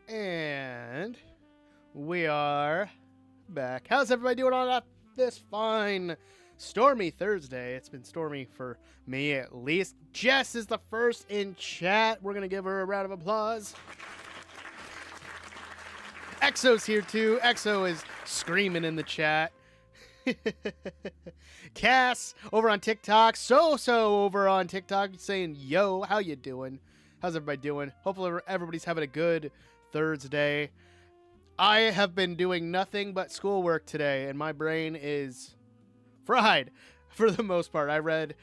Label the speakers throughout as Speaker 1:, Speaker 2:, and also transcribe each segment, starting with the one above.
Speaker 1: And we are back. How's everybody doing on this fine stormy Thursday? It's been stormy for me at least. Jess is the first in chat. We're going to give her a round of applause. Exo's here too. Exo is screaming in the chat. Cass over on TikTok. So over on TikTok saying, yo, how you doing? How's everybody doing? Hopefully everybody's having a good Thursday. I have been doing nothing but schoolwork today, and my brain is fried for the most part. I read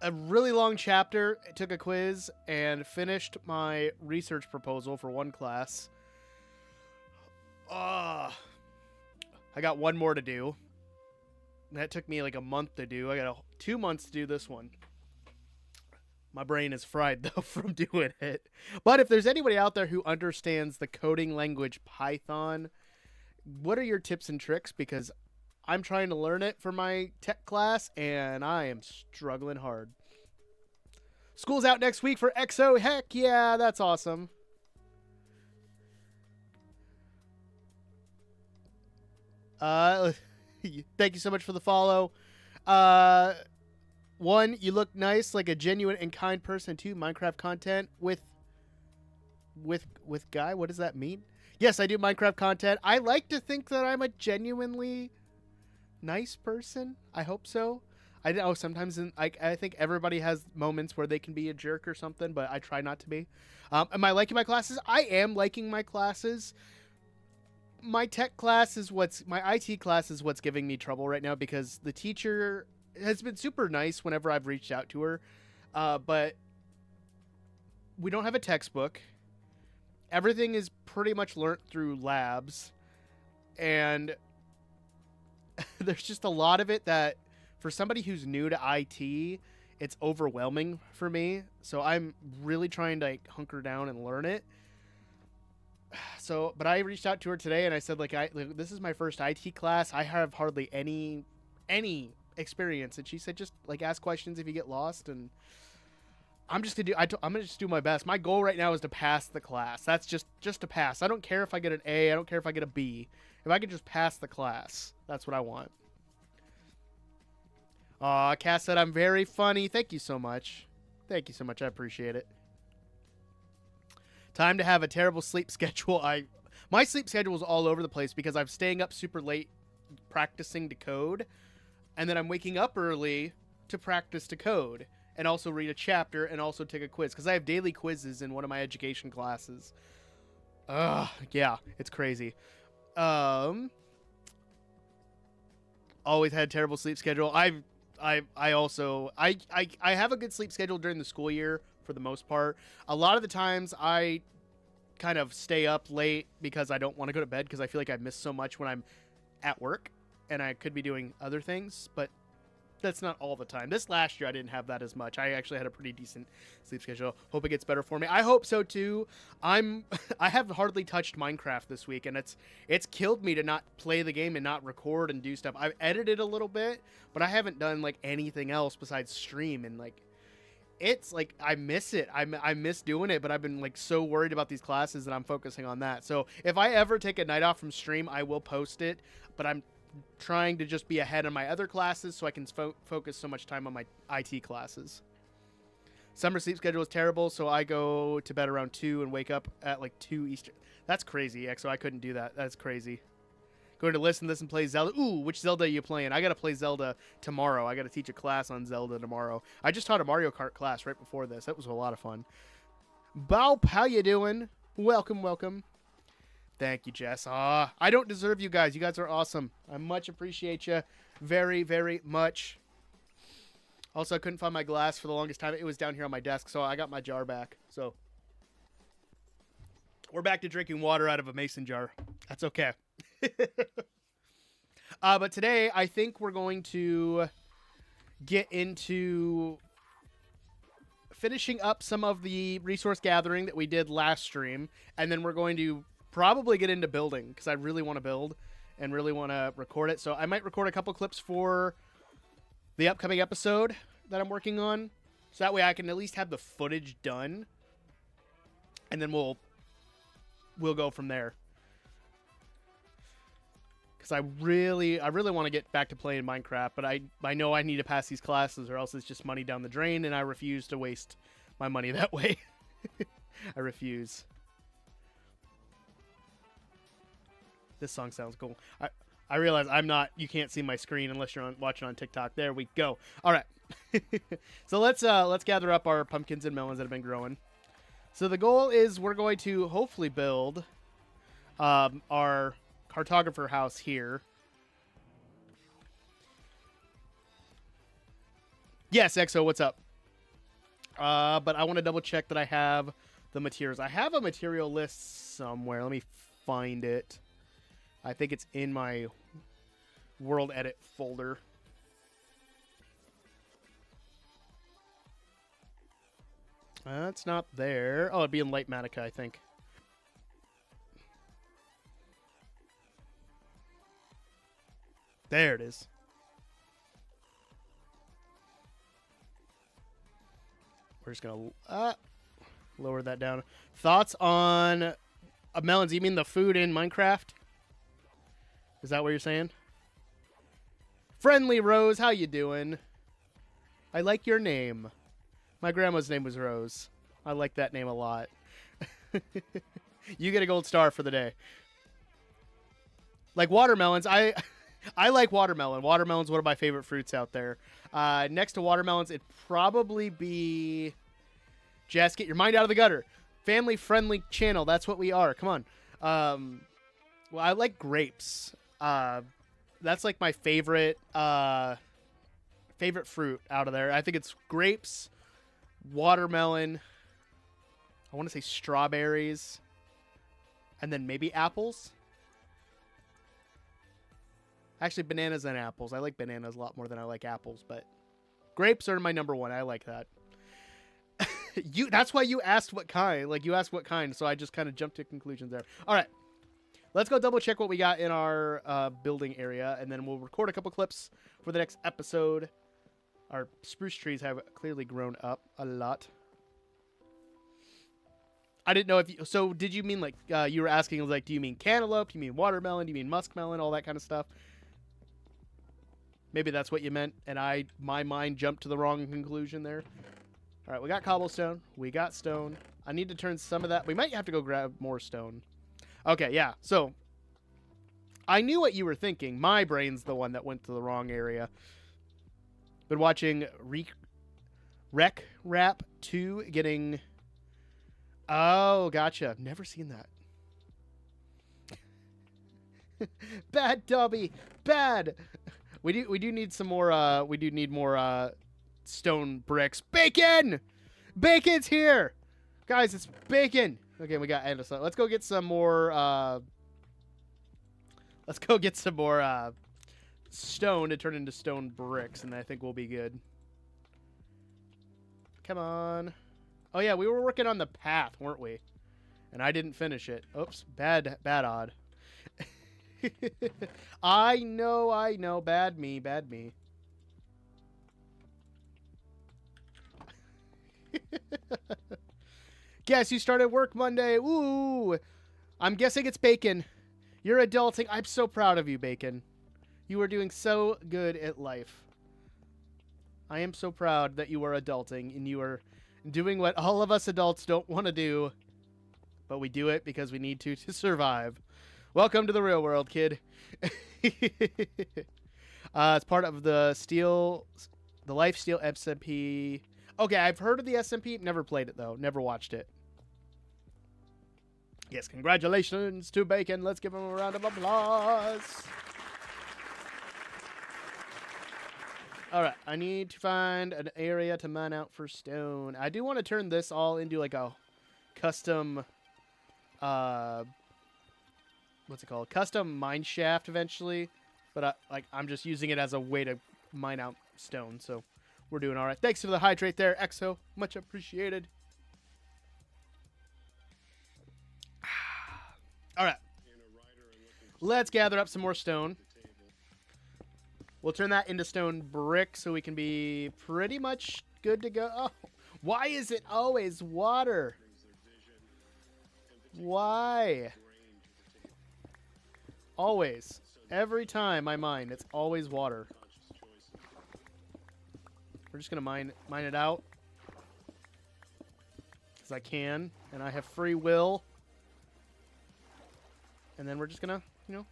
Speaker 1: a really long chapter, took a quiz, and finished my research proposal for one class. I got one more to do. That took me like a month to do. I got 2 months to do this one. My brain is fried, though, from doing it. But if there's anybody out there who understands the coding language Python, what are your tips and tricks? Because I'm trying to learn it for my tech class, and I am struggling hard. School's out next week for EXO. Heck yeah, that's awesome. Thank you so much for the follow. One, you look nice, like a genuine and kind person. Two, Minecraft content with guy. What does that mean? Yes, I do Minecraft content. I like to think that I'm a genuinely nice person. I hope so. I know sometimes I think everybody has moments where they can be a jerk or something, but I try not to be. Am I liking my classes? I am liking my classes. My tech class is my IT class is what's giving me trouble right now because the teacher has been super nice whenever I've reached out to her, but we don't have a textbook. Everything is pretty much learnt through labs, and there's just a lot of it that, for somebody who's new to IT, it's overwhelming for me. So I'm really trying to hunker down and learn it. So, but I reached out to her today and I said, this is my first IT class. I have hardly any experience, and she said just ask questions if you get lost, and I'm gonna just do my best. My goal right now is to pass the class. That's just to pass. I don't care if I get an A, I don't care if I get a B. If I can just pass the class, that's what I want. Cass said I'm very funny. Thank you so much. I appreciate it. Time to have a terrible sleep schedule. My sleep schedule is all over the place because I'm staying up super late practicing to code, and then I'm waking up early to practice to code and also read a chapter and also take a quiz because I have daily quizzes in one of my education classes. Yeah, it's crazy. Always had a terrible sleep schedule. I have a good sleep schedule during the school year for the most part. A lot of the times I kind of stay up late because I don't want to go to bed because I feel like I miss so much when I'm at work and I could be doing other things, but that's not all the time. This last year I didn't have that as much. I actually had a pretty decent sleep schedule. Hope it gets better for me. I hope so too. I have hardly touched Minecraft this week, and it's killed me to not play the game and not record and do stuff. I've edited a little bit, but I haven't done anything else besides stream, and it's I miss it. I miss doing it, but I've been so worried about these classes that I'm focusing on that. So if I ever take a night off from stream, I will post it, but I'm trying to just be ahead on my other classes so I can focus so much time on my IT classes. Summer sleep schedule is terrible, so I go to bed around 2 and wake up at 2 Eastern. That's crazy, EXO. I couldn't do that. That's crazy. Going to listen to this and play Zelda. Ooh, which Zelda are you playing? I got to play Zelda tomorrow. I got to teach a class on Zelda tomorrow. I just taught a Mario Kart class right before this. That was a lot of fun. Baup, how you doing? Welcome. Thank you, Jess. I don't deserve you guys. You guys are awesome. I much appreciate you very, very much. Also, I couldn't find my glass for the longest time. It was down here on my desk, so I got my jar back. So we're back to drinking water out of a mason jar. That's okay. But today, I think we're going to get into finishing up some of the resource gathering that we did last stream, and then we're going to probably get into building because I really want to build and really want to record it. So I might record a couple clips for the upcoming episode that I'm working on, so that way I can at least have the footage done, and then we'll we'll go from there. Because I really want to get back to playing Minecraft, but I know I need to pass these classes or else it's just money down the drain, and I refuse to waste my money that way. I refuse. This song sounds cool. I realize you can't see my screen unless you're watching on TikTok. There we go. All right. So let's gather up our pumpkins and melons that have been growing. So the goal is we're going to hopefully build our cartographer house here. Yes, EXO, what's up? But I want to double check that I have the materials. I have a material list somewhere. Let me find it. I think it's in my World Edit folder. It's not there. Oh, it'd be in Light Matica, I think. There it is. We're just going to lower that down. Thoughts on melons? You mean the food in Minecraft? Is that what you're saying? Friendly Rose, how you doing? I like your name. My grandma's name was Rose. I like that name a lot. You get a gold star for the day. Like watermelons, I like watermelon. Watermelon's one of my favorite fruits out there. Next to watermelons, it'd probably be... Jess, get your mind out of the gutter. Family-friendly channel. That's what we are. Come on. Well, I like grapes. That's like my favorite fruit out of there. I think it's grapes, watermelon, I want to say strawberries, and then maybe apples. Actually, bananas and apples. I like bananas a lot more than I like apples, but grapes are my number one. I like that. That's why you asked what kind. Like, you asked what kind, so I just kind of jumped to conclusions there. All right. Let's go double check what we got in our building area, and then we'll record a couple clips for the next episode. Our spruce trees have clearly grown up a lot. I didn't know if you... So, did you mean, like, you were asking, like, do you mean cantaloupe? Do you mean watermelon? Do you mean muskmelon? All that kind of stuff? Maybe that's what you meant, and my mind jumped to the wrong conclusion there. All right, we got cobblestone. We got stone. I need to turn some of that... We might have to go grab more stone. Okay, yeah. So, I knew what you were thinking. My brain's the one that went to the wrong area. Been watching Rec Rap 2 getting... Oh, gotcha. Never seen that. Bad Dobby. Bad. We do need some more we do need more stone bricks. Bacon! Bacon's here! Guys, it's bacon. Okay, we got andesite. Let's go get some more stone to turn into stone bricks, and I think we'll be good. Come on. Oh yeah, we were working on the path, weren't we? And I didn't finish it. Oops, bad odd. I know. Bad me. Guess you started work Monday. Ooh. I'm guessing it's Bacon. You're adulting. I'm so proud of you, Bacon. You are doing so good at life. I am so proud that you are adulting and you are doing what all of us adults don't want to do, but we do it because we need to survive. Welcome to the real world, kid. It's part of the Life Steal SMP. Okay, I've heard of the SMP. Never played it, though. Never watched it. Yes, congratulations to Bacon. Let's give him a round of applause. All right, I need to find an area to mine out for stone. I do want to turn this all into like a custom, what's it called? Custom mine shaft eventually. But I'm just using it as a way to mine out stone. So we're doing all right. Thanks for the hydrate there, EXO. Much appreciated. All right. Let's gather up some more stone. We'll turn that into stone brick so we can be pretty much good to go. Oh, why is it always water? Why? Always. Every time I mine, it's always water. We're just gonna mine it out. Because I can, and I have free will. And then we're just gonna, you know,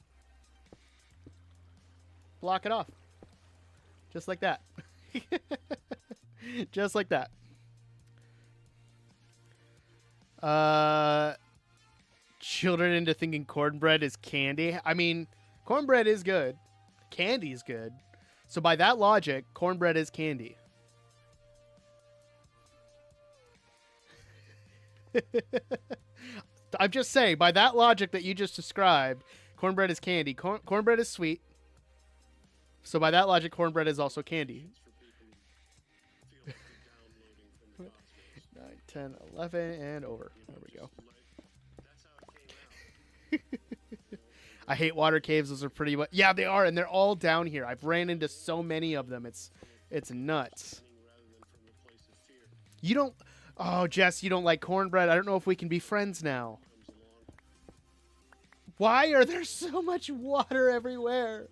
Speaker 1: block it off. Just like that. Just like that. Children into thinking cornbread is candy. I mean, cornbread is good. Candy is good. So by that logic, cornbread is candy. I'm just saying, by that logic that you just described, cornbread is candy. Cornbread is sweet. So by that logic, cornbread is also candy. 9, 10, 11, and over. There we go. I hate water caves. Those are pretty much... Yeah, they are, and they're all down here. I've ran into so many of them. It's nuts. You don't... Oh, Jess, you don't like cornbread. I don't know if we can be friends now. Why are there so much water everywhere?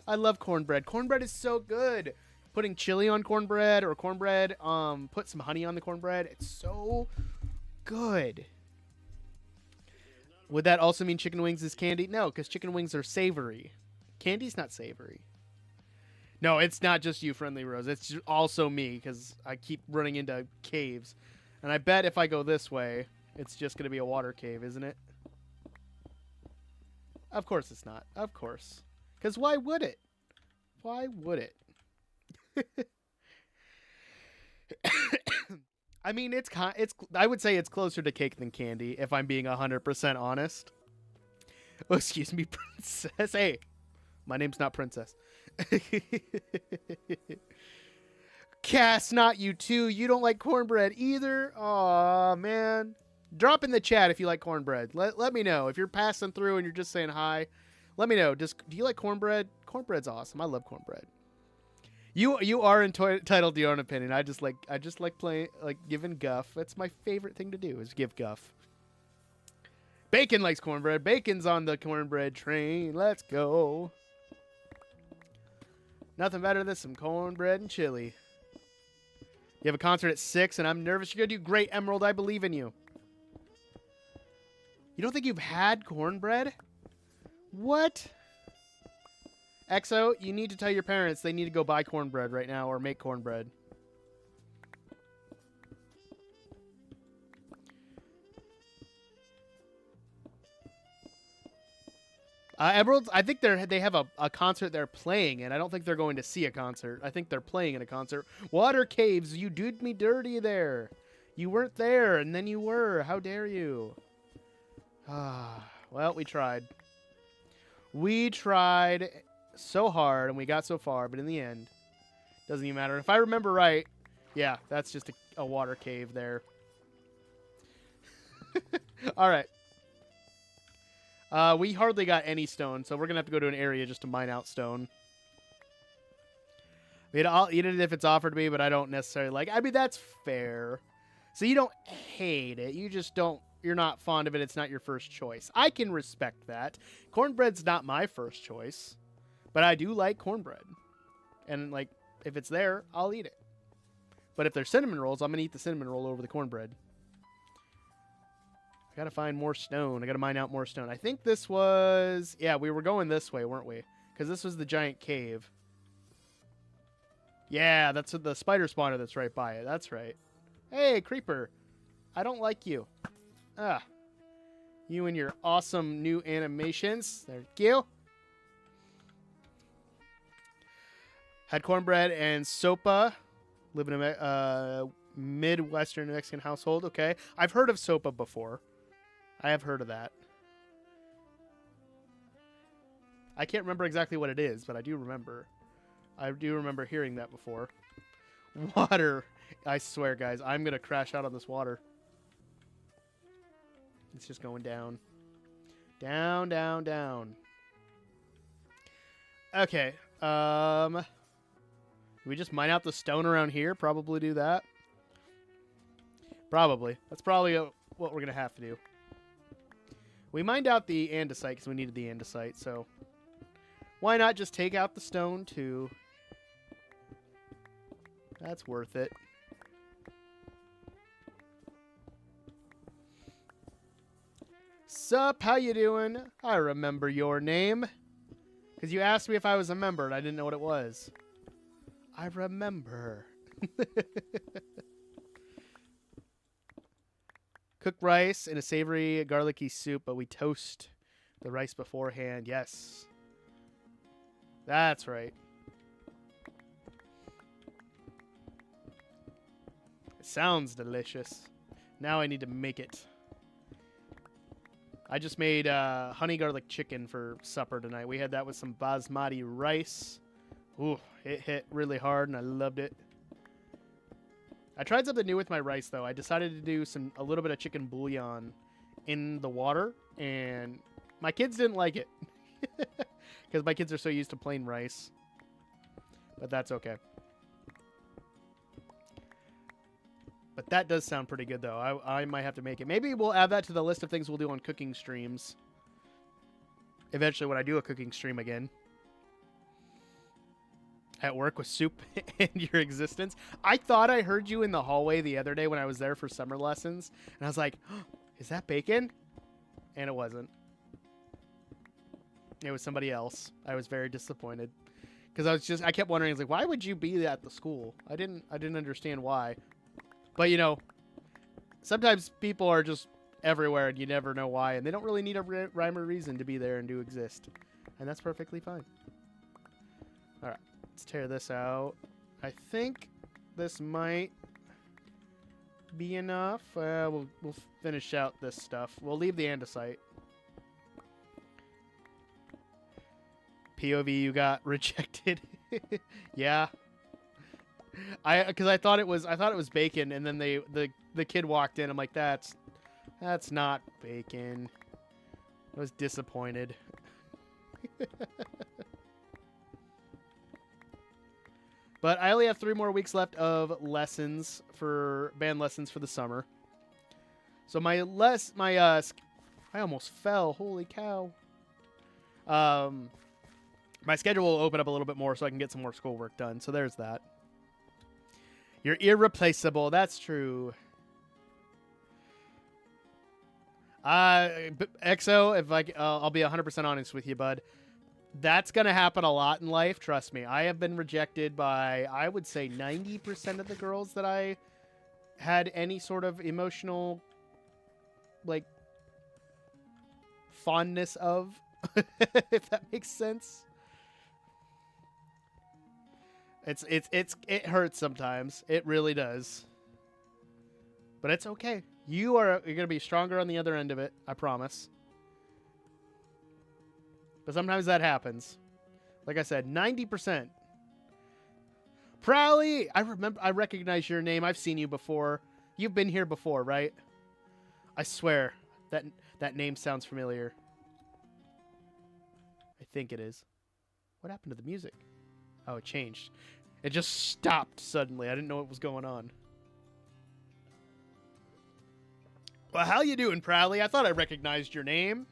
Speaker 1: I love cornbread. Cornbread is so good. Putting chili on cornbread or cornbread, put some honey on the cornbread. It's so good. Would that also mean chicken wings is candy? No, because chicken wings are savory. Candy's not savory. No, it's not just you, Friendly Rose. It's also me, because I keep running into caves. And I bet if I go this way, it's just going to be a water cave, isn't it? Of course it's not. Of course. Because why would it? Why would it? I mean, I would say it's closer to cake than candy, if I'm being 100% honest. Oh, excuse me, Princess. Hey, my name's not Princess. Cass, not you too. You don't like cornbread either? Aw, man. Drop in the chat if you like cornbread. Let me know. If you're passing through and you're just saying hi, let me know. Do you like cornbread? Cornbread's awesome. I love cornbread. You are entitled to your own opinion. I just like playing, like giving guff. That's my favorite thing to do, is give guff. Bacon likes cornbread. Bacon's on the cornbread train. Let's go. Nothing better than some cornbread and chili. You have a concert at 6, and I'm nervous. You're gonna do great, Emerald. I believe in you. You don't think you've had cornbread? What? Exo, you need to tell your parents they need to go buy cornbread right now or make cornbread. Emeralds, I think they have a concert they're playing in. I don't think they're going to see a concert. I think they're playing in a concert. Water caves, you did me dirty there. You weren't there, and then you were. How dare you? Well, we tried. We tried so hard, and we got so far, but in the end, doesn't even matter. If I remember right, yeah, that's just a water cave there. All right. We hardly got any stone, so we're going to have to go to an area just to mine out stone. I mean, I'll eat it if it's offered to me, but I don't necessarily like it. I mean, that's fair. So you don't hate it. You just don't, you're not fond of it. It's not your first choice. I can respect that. Cornbread's not my first choice, but I do like cornbread. And, like, if it's there, I'll eat it. But if there's cinnamon rolls, I'm going to eat the cinnamon roll over the cornbread. I gotta find more stone. I gotta mine out more stone. I think this was... Yeah, we were going this way, weren't we? Because this was the giant cave. Yeah, that's the spider spawner that's right by it. That's right. Hey, creeper. I don't like you. Ah. You and your awesome new animations. There you go. Had cornbread and sopa. Live in a Midwestern Mexican household. Okay. I've heard of sopa before. I have heard of that. I can't remember exactly what it is, but I do remember. I do remember hearing that before. Water. I swear, guys, I'm going to crash out on this water. It's just going down. Down, down, down. Okay. Do we just mine out the stone around here? Probably do that. Probably. That's probably what we're going to have to do. We mined out the andesite because we needed the andesite, so why not just take out the stone too? That's worth it. Sup, how you doing? I remember your name. Because you asked me if I was a member and I didn't know what it was. I remember. Cook rice in a savory, garlicky soup, but we toast the rice beforehand. Yes. That's right. It sounds delicious. Now I need to make it. I just made honey garlic chicken for supper tonight. We had that with some basmati rice. Ooh, it hit really hard and I loved it. I tried something new with my rice though. I decided to do a little bit of chicken bouillon in the water, and my kids didn't like it because my kids are so used to plain rice. But that's okay. But that does sound pretty good though. I might have to make it. Maybe we'll add that to the list of things we'll do on cooking streams. Eventually when I do a cooking stream again. At work with soup and your existence. I thought I heard you in the hallway the other day when I was there for summer lessons. And I was like, oh, is that bacon? And it wasn't. It was somebody else. I was very disappointed. Because I kept wondering, like, why would you be at the school? I didn't understand why. But, you know, sometimes people are just everywhere and you never know why. And they don't really need a rhyme or reason to be there and to exist. And that's perfectly fine. All right. Let's tear this out. I think this might be enough. We'll finish out this stuff. We'll leave the andesite. POV, you got rejected. Yeah. Because I thought it was bacon, and then the kid walked in. I'm like, that's not bacon. I was disappointed. But I only have 3 more weeks left of band lessons for the summer. So I almost fell. Holy cow. My schedule will open up a little bit more so I can get some more schoolwork done. So there's that. You're irreplaceable. That's true. XO, if I'll be 100% honest with you, bud. That's going to happen a lot in life. Trust me. I have been rejected by, I would say, 90% of the girls that I had any sort of emotional, like, fondness of, if that makes sense. It hurts sometimes. It really does. But it's okay. You're going to be stronger on the other end of it. I promise. But sometimes that happens. Like I said, 90%. Prowley! I recognize your name. I've seen you before. You've been here before, right? I swear. That name sounds familiar. I think it is. What happened to the music? Oh, it changed. It just stopped suddenly. I didn't know what was going on. Well, how you doing, Prowley? I thought I recognized your name.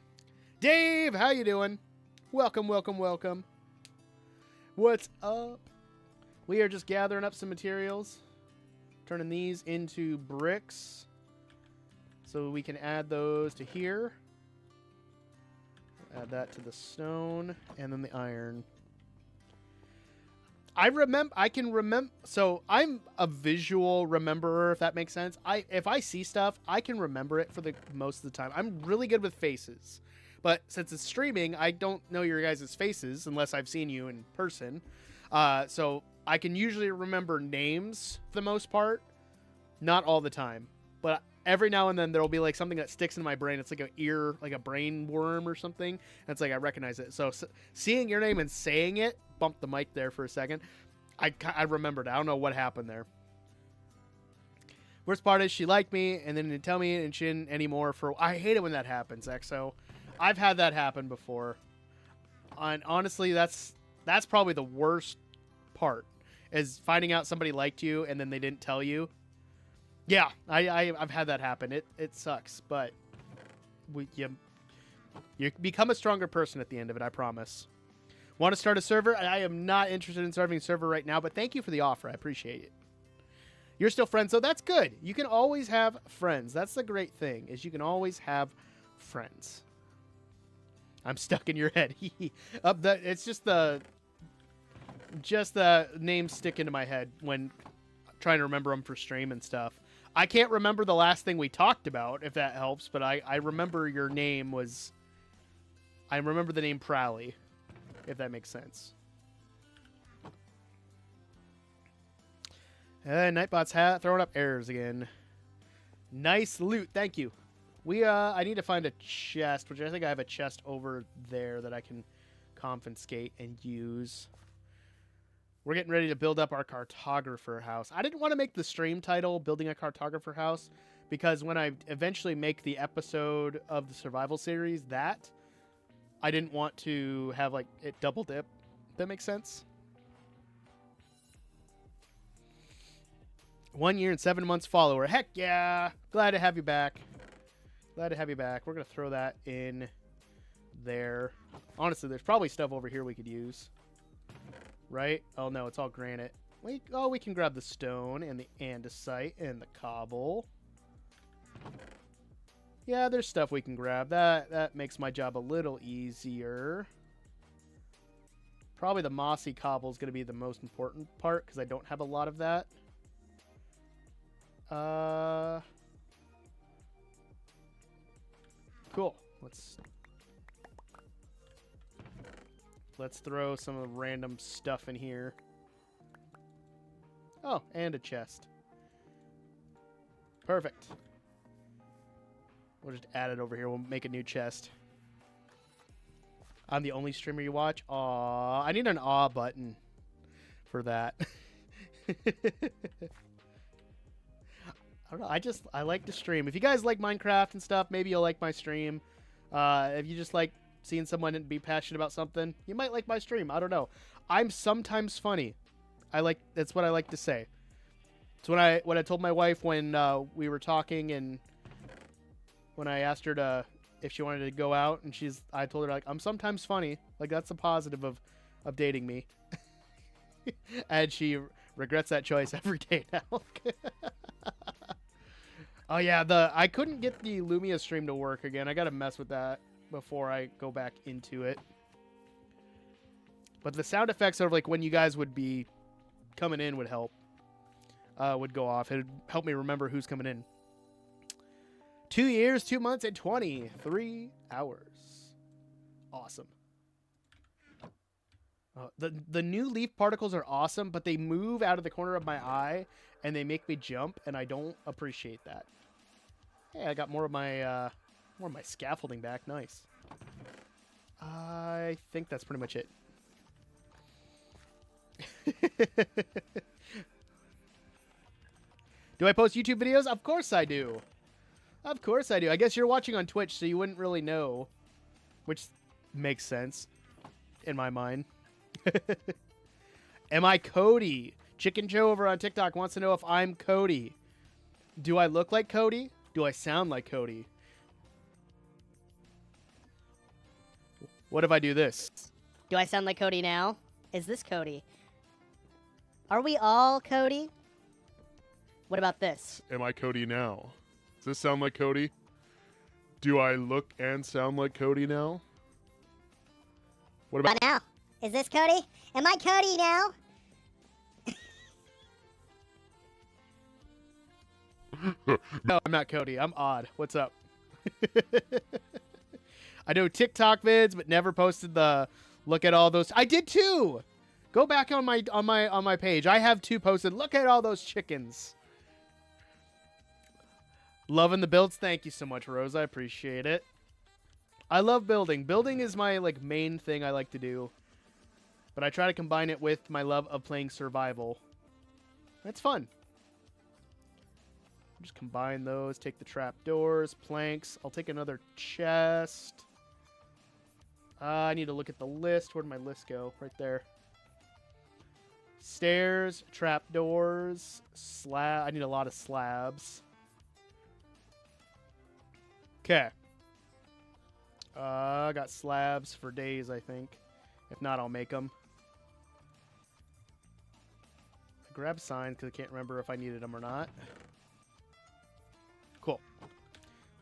Speaker 1: Dave, how you doing? Welcome, welcome, welcome. What's up? We are just gathering up some materials. Turning these into bricks. So we can add those to here. Add that to the stone. And then the iron. I can remember. So I'm a visual rememberer, if that makes sense. If I see stuff, I can remember it for the most of the time. I'm really good with faces. But since it's streaming, I don't know your guys' faces unless I've seen you in person. So I can usually remember names for the most part. Not all the time. But every now and then there will be like something that sticks in my brain. It's like a brain worm or something. And it's like I recognize it. So seeing your name and saying it, bumped the mic there for a second. I remembered. I don't know what happened there. Worst part is she liked me and then didn't tell me and she didn't anymore. I hate it when that happens, XO. I've had that happen before. And honestly, that's probably the worst part, is finding out somebody liked you and then they didn't tell you. Yeah, I've had that happen. It sucks, but you become a stronger person at the end of it, I promise. Want to start a server? I am not interested in starting a server right now, but thank you for the offer. I appreciate it. You're still friends, so that's good. You can always have friends. That's the great thing, is you can always have friends. I'm stuck in your head. It's just the names stick into my head when trying to remember them for stream and stuff. I can't remember the last thing we talked about, if that helps, but I remember your name was... I remember the name Prowley, if that makes sense. Nightbot's hat throwing up errors again. Nice loot, thank you. I need to find a chest, which I think I have a chest over there that I can confiscate and use. We're getting ready to build up our cartographer house. I didn't want to make the stream title Building a Cartographer House, because when I eventually make the episode of the survival series, I didn't want to have like it double dip. That makes sense? 1 year and 7 months follower. Heck yeah. Glad to have you back. Glad to have you back. We're going to throw that in there. Honestly, there's probably stuff over here we could use. Right? Oh, no, it's all granite. We can grab the stone and the andesite and the cobble. Yeah, there's stuff we can grab. That makes my job a little easier. Probably the mossy cobble is going to be the most important part, because I don't have a lot of that. Cool. Let's throw some of the random stuff in here. Oh, and a chest. Perfect. We'll just add it over here. We'll make a new chest. I'm the only streamer you watch? Aw, I need an aw button for that. I don't know. I like to stream. If you guys like Minecraft and stuff, maybe you'll like my stream. If you just like seeing someone be passionate about something, you might like my stream. I don't know. I'm sometimes funny. That's what I like to say. It's what I told my wife when we were talking, and when I asked her if she wanted to go out, and I told her, like, I'm sometimes funny. Like, that's a positive of dating me. And she regrets that choice every day now. Oh yeah, I couldn't get the Lumia stream to work again. I gotta mess with that before I go back into it. But the sound effects of like when you guys would be coming in would help. Would go off. It'd help me remember who's coming in. 2 years, 2 months, and 23 hours. Awesome. The new leaf particles are awesome, but they move out of the corner of my eye, and they make me jump, and I don't appreciate that. Hey, I got more of my scaffolding back. Nice. I think that's pretty much it. Do I post YouTube videos? Of course I do. Of course I do. I guess you're watching on Twitch, so you wouldn't really know, which makes sense in my mind. Am I Cody? Chicken Joe over on TikTok wants to know if I'm Cody. Do I look like Cody? Do I sound like Cody? What if I do this?
Speaker 2: Do I sound like Cody now? Is this Cody? Are we all Cody? What about this?
Speaker 3: Am I Cody now? Does this sound like Cody? Do I look and sound like Cody now? What about
Speaker 2: now? Is this Cody? Am I Cody now?
Speaker 1: No, I'm not Cody. I'm Odd. What's up? I do TikTok vids, but never posted the look at all those. I did too. Go back on my page. I have 2 posted. Look at all those chickens. Loving the builds. Thank you so much, Rose. I appreciate it. I love building. Building is my main thing I like to do. But I try to combine it with my love of playing survival. It's fun. Just combine those. Take the trapdoors, planks. I'll take another chest. I need to look at the list. Where did my list go? Right there. Stairs, trapdoors, slab. I need a lot of slabs. Okay. I got slabs for days, I think. If not, I'll make them. Grab signs because I can't remember if I needed them or not. Cool.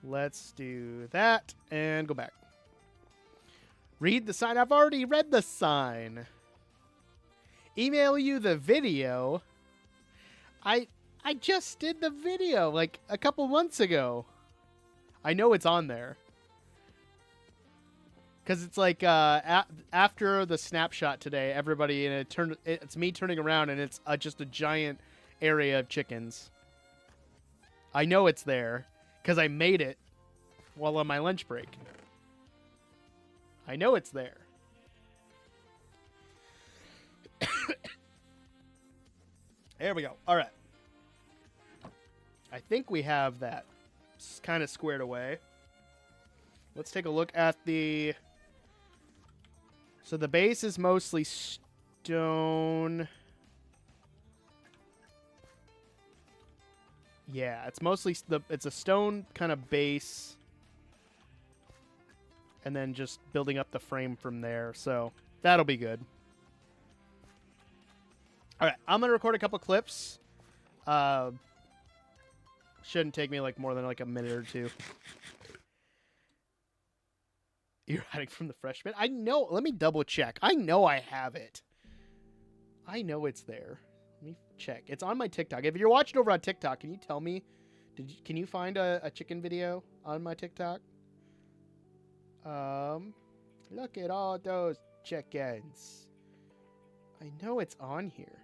Speaker 1: Let's do that and go back. Read the sign. I've already read the sign. Email you the video. I just did the video like a couple months ago. I know it's on there. Because it's like after the snapshot today, everybody and it's me turning around and it's just a giant area of chickens. I know it's there because I made it while on my lunch break. I know it's there. There we go. All right. I think we have that kind of squared away. Let's take a look at the... So the base is mostly stone. Yeah, it's mostly it's a stone kind of base. And then just building up the frame from there. So that'll be good. All right, I'm going to record a couple clips. Shouldn't take me like more than like a minute or two. You're hiding from the freshman? I know. Let me double check. I know I have it. I know it's there. Let me check. It's on my TikTok. If you're watching over on TikTok, can you tell me? Can you find a chicken video on my TikTok? Look at all those chickens. I know it's on here.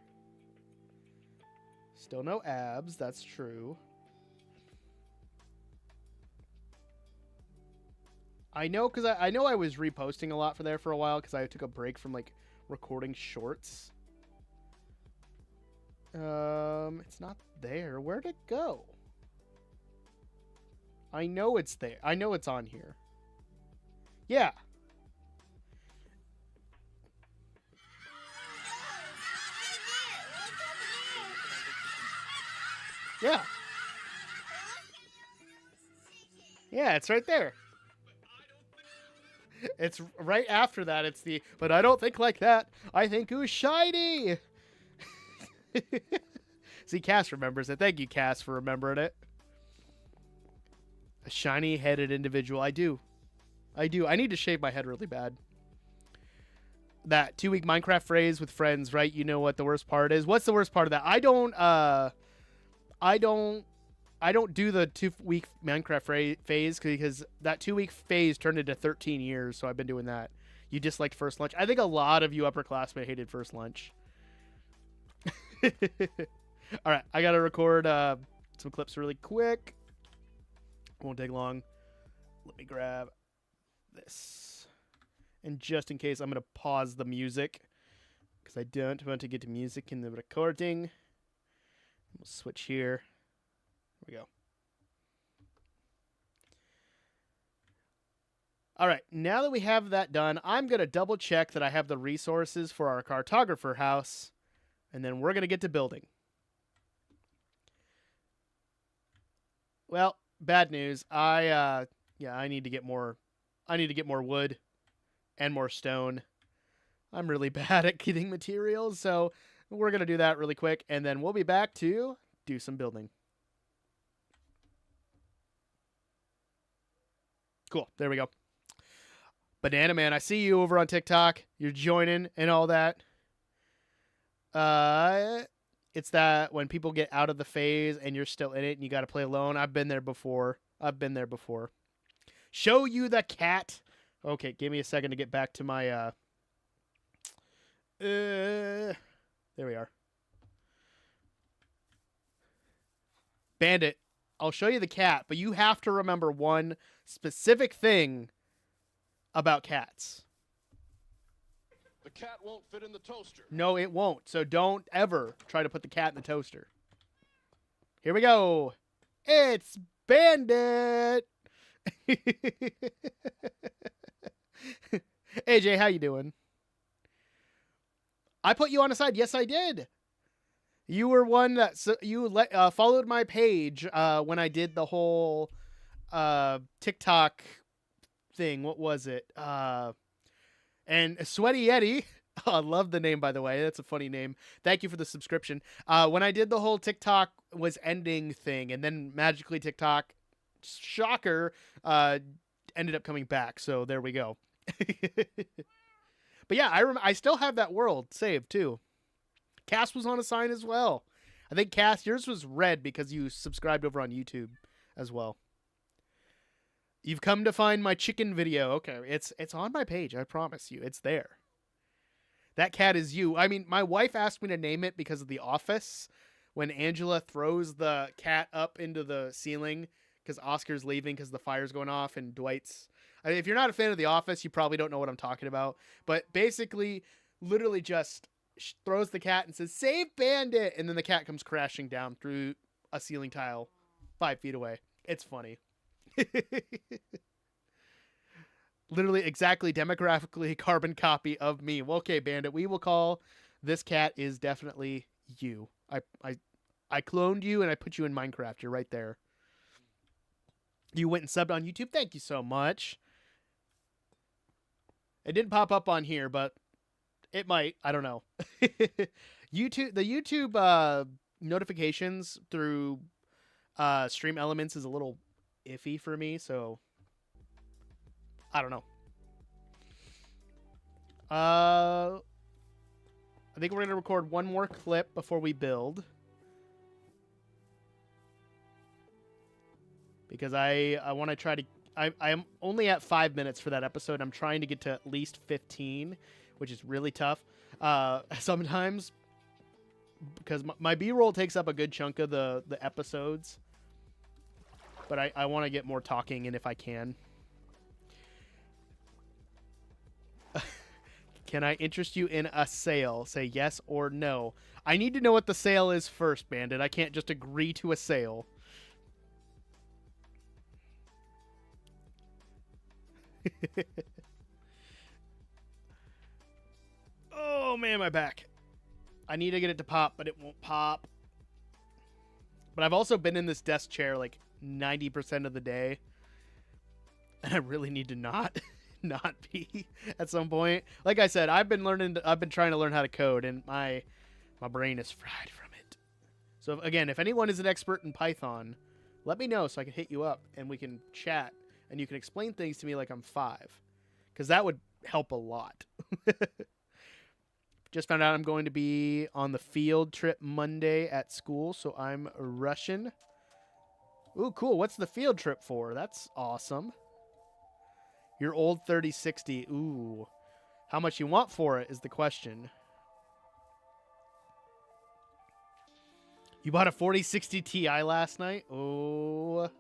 Speaker 1: Still no abs. That's true. I know because I know I was reposting a lot for there for a while because I took a break from like recording shorts. It's not there. Where'd it go? I know it's there. I know it's on here. Yeah. Yeah. Yeah, it's right there. It's right after that. It's the, but I don't think like that. I think it was shiny. See, Cass remembers it. Thank you, Cass, for remembering it. A shiny-headed individual. I do. I need to shave my head really bad. That 2-week Minecraft phrase with friends, right? You know what the worst part is? What's the worst part of that? I don't do the 2-week Minecraft phase because that 2-week phase turned into 13 years, so I've been doing that. You disliked first lunch. I think a lot of you upperclassmen hated first lunch. All right, I got to record some clips really quick. Won't take long. Let me grab this. And just in case, I'm going to pause the music because I don't want to get to music in the recording. We'll switch here. Here we go. All right, now that we have that done, I'm going to double check that I have the resources for our cartographer house, and then we're going to get to building. Well, bad news. I need to get more wood and more stone. I'm really bad at getting materials, so we're going to do that really quick, and then we'll be back to do some building. Cool. There we go. Banana Man, I see you over on TikTok. You're joining and all that. It's that when people get out of the phase and you're still in it and you got to play alone. I've been there before. Show you the cat. Okay, give me a second to get back to my there we are. Bandit, I'll show you the cat, but you have to remember one specific thing about cats.
Speaker 3: The cat won't fit in the toaster.
Speaker 1: No, it won't. So don't ever try to put the cat in the toaster. Here we go. It's Bandit. AJ, how you doing? I put you on a side. Yes, I did. You were one that followed my page when I did the whole TikTok thing. What was it? And Sweaty Yeti. Oh, I love the name, by the way. That's a funny name. Thank you for the subscription. When I did the whole TikTok was ending thing, and then magically TikTok, shocker, ended up coming back. So there we go. But yeah, I still have that world saved too. Cass was on a sign as well. I think Cass, yours was red because you subscribed over on YouTube as well. You've come to find my chicken video. Okay, it's on my page. I promise you, it's there. That cat is you. I mean, my wife asked me to name it because of The Office, when Angela throws the cat up into the ceiling because Oscar's leaving because the fire's going off, and Dwight's. I mean, if you're not a fan of The Office, you probably don't know what I'm talking about. But basically, literally just throws the cat and says, "Save Bandit!" And then the cat comes crashing down through a ceiling tile 5 feet away. It's funny. Literally exactly demographically carbon copy of me. Well, okay, Bandit, we will call this cat is definitely you. I cloned you and I put you in Minecraft. You're right there. You went and subbed on YouTube. Thank you so much. It didn't pop up on here, but it might. I don't know. The YouTube notifications through Stream Elements is a little iffy for me, so I don't know. I think we're going to record one more clip before we build. Because I want to try to... I am only at 5 minutes for that episode. I'm trying to get to at least 15, which is really tough sometimes. Because my B-roll takes up a good chunk of the episodes. But I want to get more talking in if I can. Can I interest you in a sale? Say yes or no. I need to know what the sale is first, Bandit. I can't just agree to a sale. Oh, man, my back. I need to get it to pop, but it won't pop. But I've also been in this desk chair like 90% of the day. And I really need to not be at some point. Like I said, I've been trying to learn how to code, and my brain is fried from it. So again, if anyone is an expert in Python, let me know so I can hit you up and we can chat and you can explain things to me like I'm 5. Because that would help a lot. Just found out I'm going to be on the field trip Monday at school, so I'm rushing. Ooh, cool. What's the field trip for? That's awesome. Your old 3060. Ooh. How much you want for it is the question. You bought a 4060 Ti last night? Oh.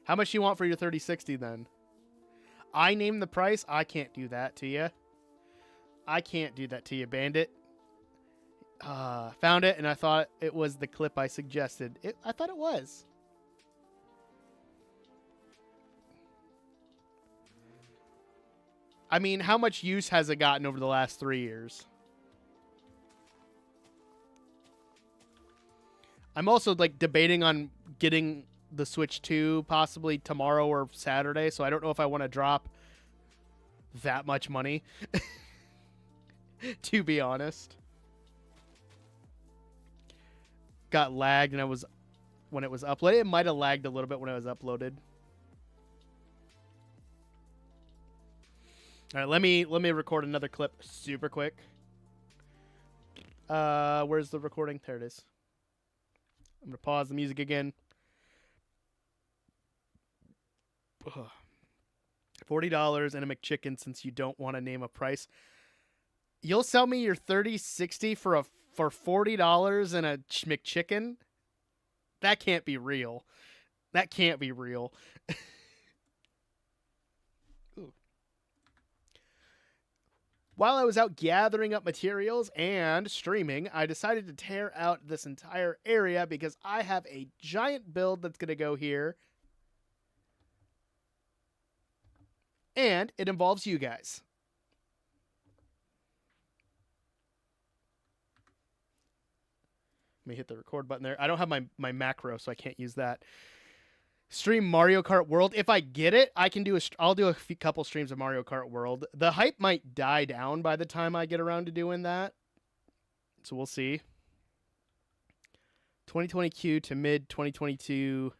Speaker 1: How much you want for your 3060 then? I named the price. I can't do that to you. I can't do that to you, Bandit. Found it, and I thought it was the clip I suggested. I thought it was. I mean, how much use has it gotten over the last 3 years? I'm also like debating on getting the Switch 2 possibly tomorrow or Saturday, so I don't know if I want to drop that much money. To be honest. Got lagged and when it was uploaded. It might have lagged a little bit when it was uploaded. All right, let me record another clip super quick. Where's the recording? There it is. I'm going to pause the music again. Ugh. $40 and a McChicken since you don't want to name a price. You'll sell me your 3060 for $40 and a McChicken? That can't be real. That can't be real. Ooh. While I was out gathering up materials and streaming, I decided to tear out this entire area because I have a giant build that's going to go here. And it involves you guys. me hit the record button there. I don't have my macro, so I can't use that. Stream Mario Kart World. If I get it, I'll do a couple streams of Mario Kart World. The hype might die down by the time I get around to doing that. So we'll see. 2022 to mid 2022.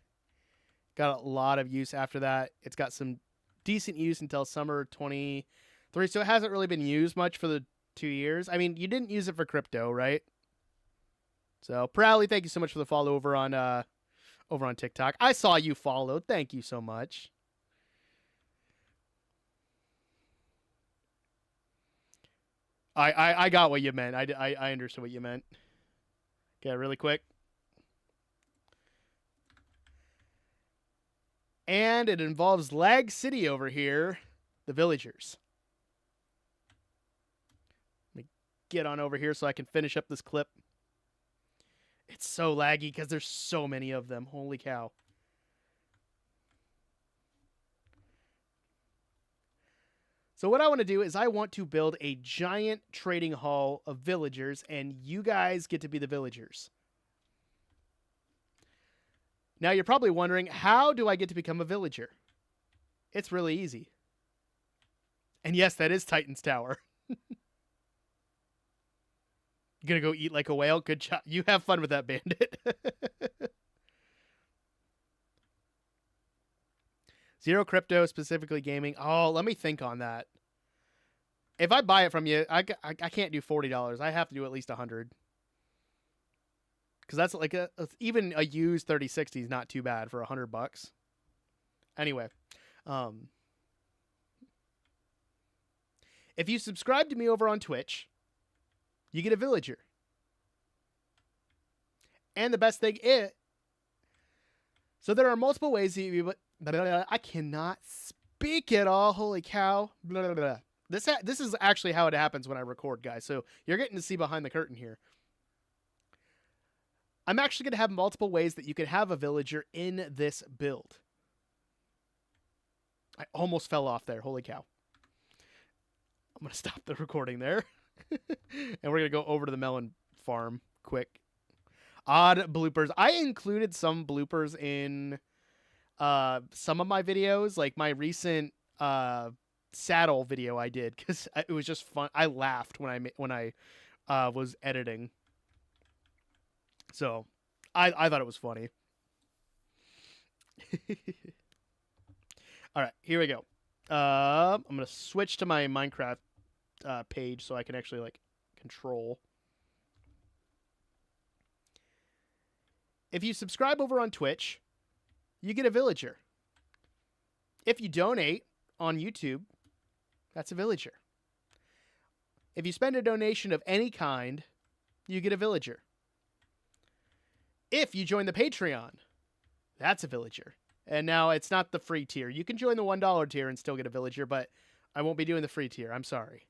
Speaker 1: Got a lot of use after that. It's got some decent use until summer 23. So it hasn't really been used much for the 2 years. I mean, you didn't use it for crypto, right? So Proudly, thank you so much for the follow over on TikTok. I saw you followed. Thank you so much. I got what you meant. I understood what you meant. Okay, really quick. And it involves Lag City over here, the villagers. Let me get on over here so I can finish up this clip. It's so laggy because there's so many of them. Holy cow. So what I want to do is I want to build a giant trading hall of villagers, and you guys get to be the villagers. Now you're probably wondering, how do I get to become a villager? It's really easy. And yes, that is Titan's Tower. You gonna go eat like a whale? Good job. You have fun with that, bandit. Zero crypto, specifically gaming. Oh, let me think on that. If I buy it from you, I can't do $40. I have to do at least 100. Because that's like even a used 3060 is not too bad for $100. Anyway, if you subscribe to me over on Twitch, you get a villager. And the best thing is, so there are multiple ways that you, I cannot speak at all. Holy cow. Blah, blah, blah. This is actually how it happens when I record, guys. So you're getting to see behind the curtain here. I'm actually going to have multiple ways that you can have a villager in this build. I almost fell off there. Holy cow. I'm going to stop the recording there. And we're going to go over to the melon farm quick. Odd bloopers. I included some bloopers in some of my videos, like my recent saddle video I did, because it was just fun. I laughed when I was editing. So I thought it was funny. All right, here we go. I'm going to switch to my Minecraft page so I can actually like control. If you subscribe over on Twitch, you get a villager. If you donate on YouTube, that's a villager. If you spend a donation of any kind, you get a villager. If you join the Patreon, that's a villager. And now it's not the free tier. You can join the $1 tier and still get a villager, but I won't be doing the free tier. I'm sorry.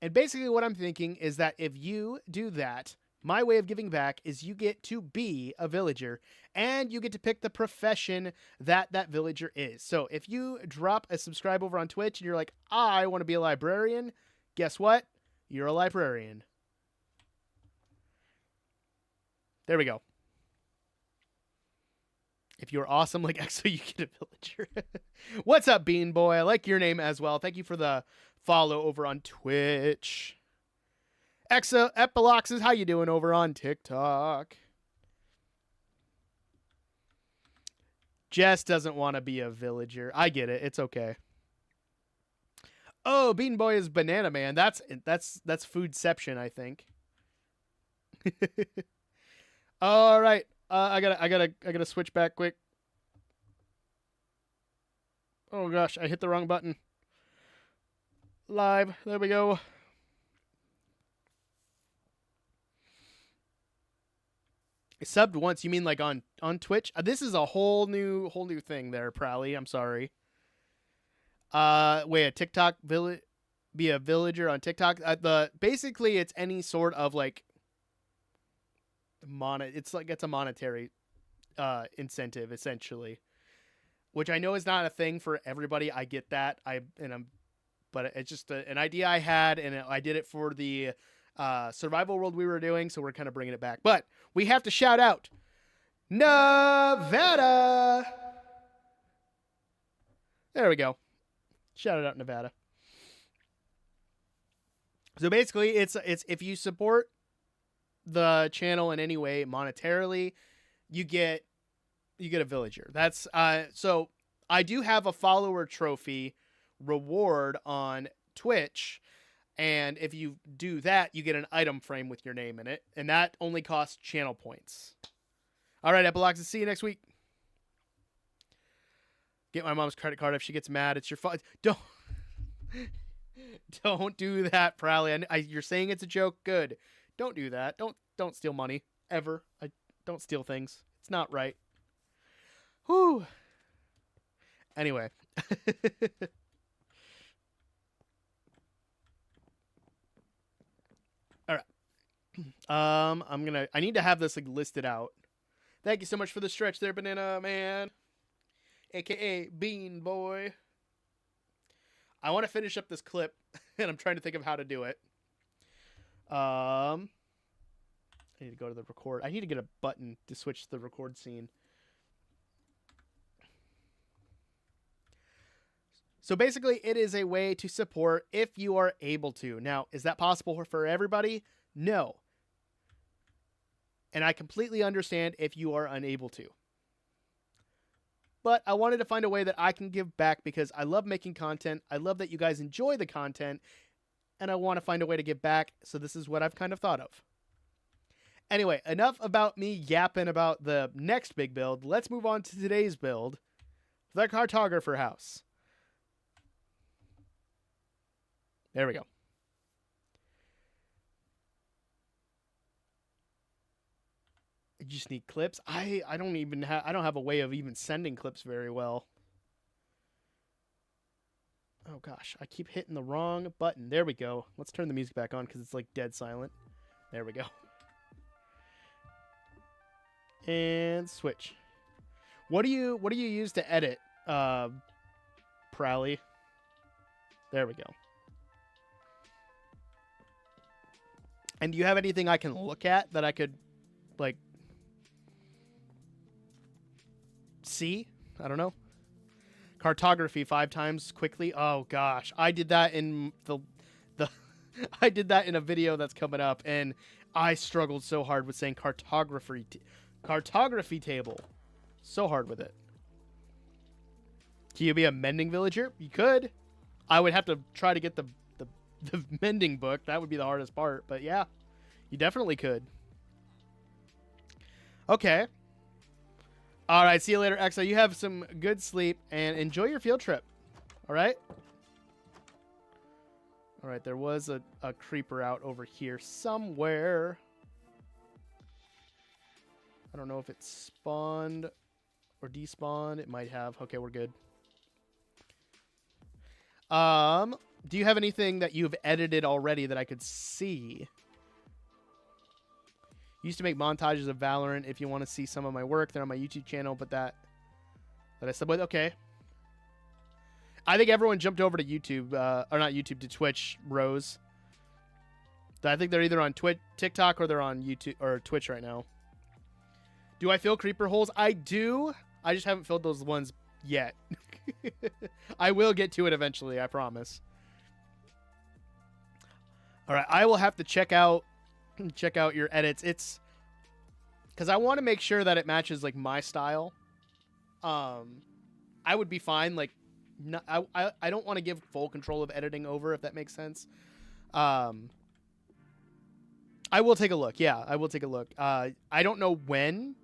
Speaker 1: And basically what I'm thinking is that if you do that, my way of giving back is you get to be a villager, and you get to pick the profession that that villager is. So if you drop a subscribe over on Twitch and you're like, I want to be a librarian, guess what? You're a librarian. There we go. If you're awesome like EXO, you get a villager. What's up, Bean Boy? I like your name as well. Thank you for the follow over on Twitch. EXO Epiloxes, how you doing over on TikTok? Jess doesn't want to be a villager. I get it. It's okay. Oh, Bean Boy is Banana Man. That's Foodception, I think. All right. I gotta switch back quick. Oh gosh, I hit the wrong button. Live. There we go. Subbed once, you mean like on Twitch? This is a whole new thing there, Prowly. I'm sorry. Wait, a TikTok be a villager on TikTok? Basically it's any sort of like it's a monetary incentive essentially, which I know is not a thing for everybody. I get that. But it's just an idea I had, and I did it for the survival world we were doing, so we're kind of bringing it back. But we have to shout out Nevada. There we go. Shout it out Nevada. So basically, it's if you support the channel in any way monetarily, you get a villager. That's so I do have a follower trophy reward on Twitch, and if you do that, you get an item frame with your name in it, and that only costs channel points. All right, Epilox, see you next week. Get my mom's credit card if she gets mad. It's your fault. Don't do that, Prowley. You're saying it's a joke. Good. Don't do that. Don't steal money ever. Don't steal things. It's not right. Whew. Anyway. All right. I need to have this like listed out. Thank you so much for the stretch there, Banana Man. AKA Bean Boy. I want to finish up this clip, and I'm trying to think of how to do it. I need to go to the record. I need to get a button to switch to the record scene. So basically, it is a way to support if you are able to. Now, is that possible for everybody? No. And I completely understand if you are unable to. But I wanted to find a way that I can give back because I love making content. I love that you guys enjoy the content. And I want to find a way to give back. So this is what I've kind of thought of. Anyway, enough about me yapping about the next big build. Let's move on to today's build. The Cartographer House. There we go. You just need clips. I don't have a way of even sending clips very well. Oh gosh, I keep hitting the wrong button. There we go. Let's turn the music back on because it's like dead silent. There we go. And switch. What do you use to edit, Prowley? There we go. And do you have anything I can look at that I could, like, see? I don't know. Cartography 5 times quickly. Oh gosh, I did that in I did that in a video that's coming up, and I struggled so hard with saying cartography table. So hard with it. Can you be a mending villager? You could. I would have to try to get the mending book. That would be the hardest part, but yeah, you definitely could. Okay. All right, see you later, Exo. You have some good sleep and enjoy your field trip. All right? All right, there was a creeper out over here somewhere. I don't know if it spawned or despawned. It might have. Okay, we're good. Do you have anything that you've edited already that I could see? Used to make montages of Valorant. If you want to see some of my work, they're on my YouTube channel, but that I said, but okay. I think everyone jumped over to YouTube, or not YouTube, to Twitch, Rose. I think they're either on TikTok or they're on YouTube or Twitch right now. Do I fill creeper holes? I do. I just haven't filled those ones yet. I will get to it eventually, I promise. All right, I will have to check out your edits. It's because I want to make sure that it matches like my style. I would be fine. Like, I don't want to give full control of editing over, if that makes sense. I will take a look. Yeah, I will take a look. I don't know when,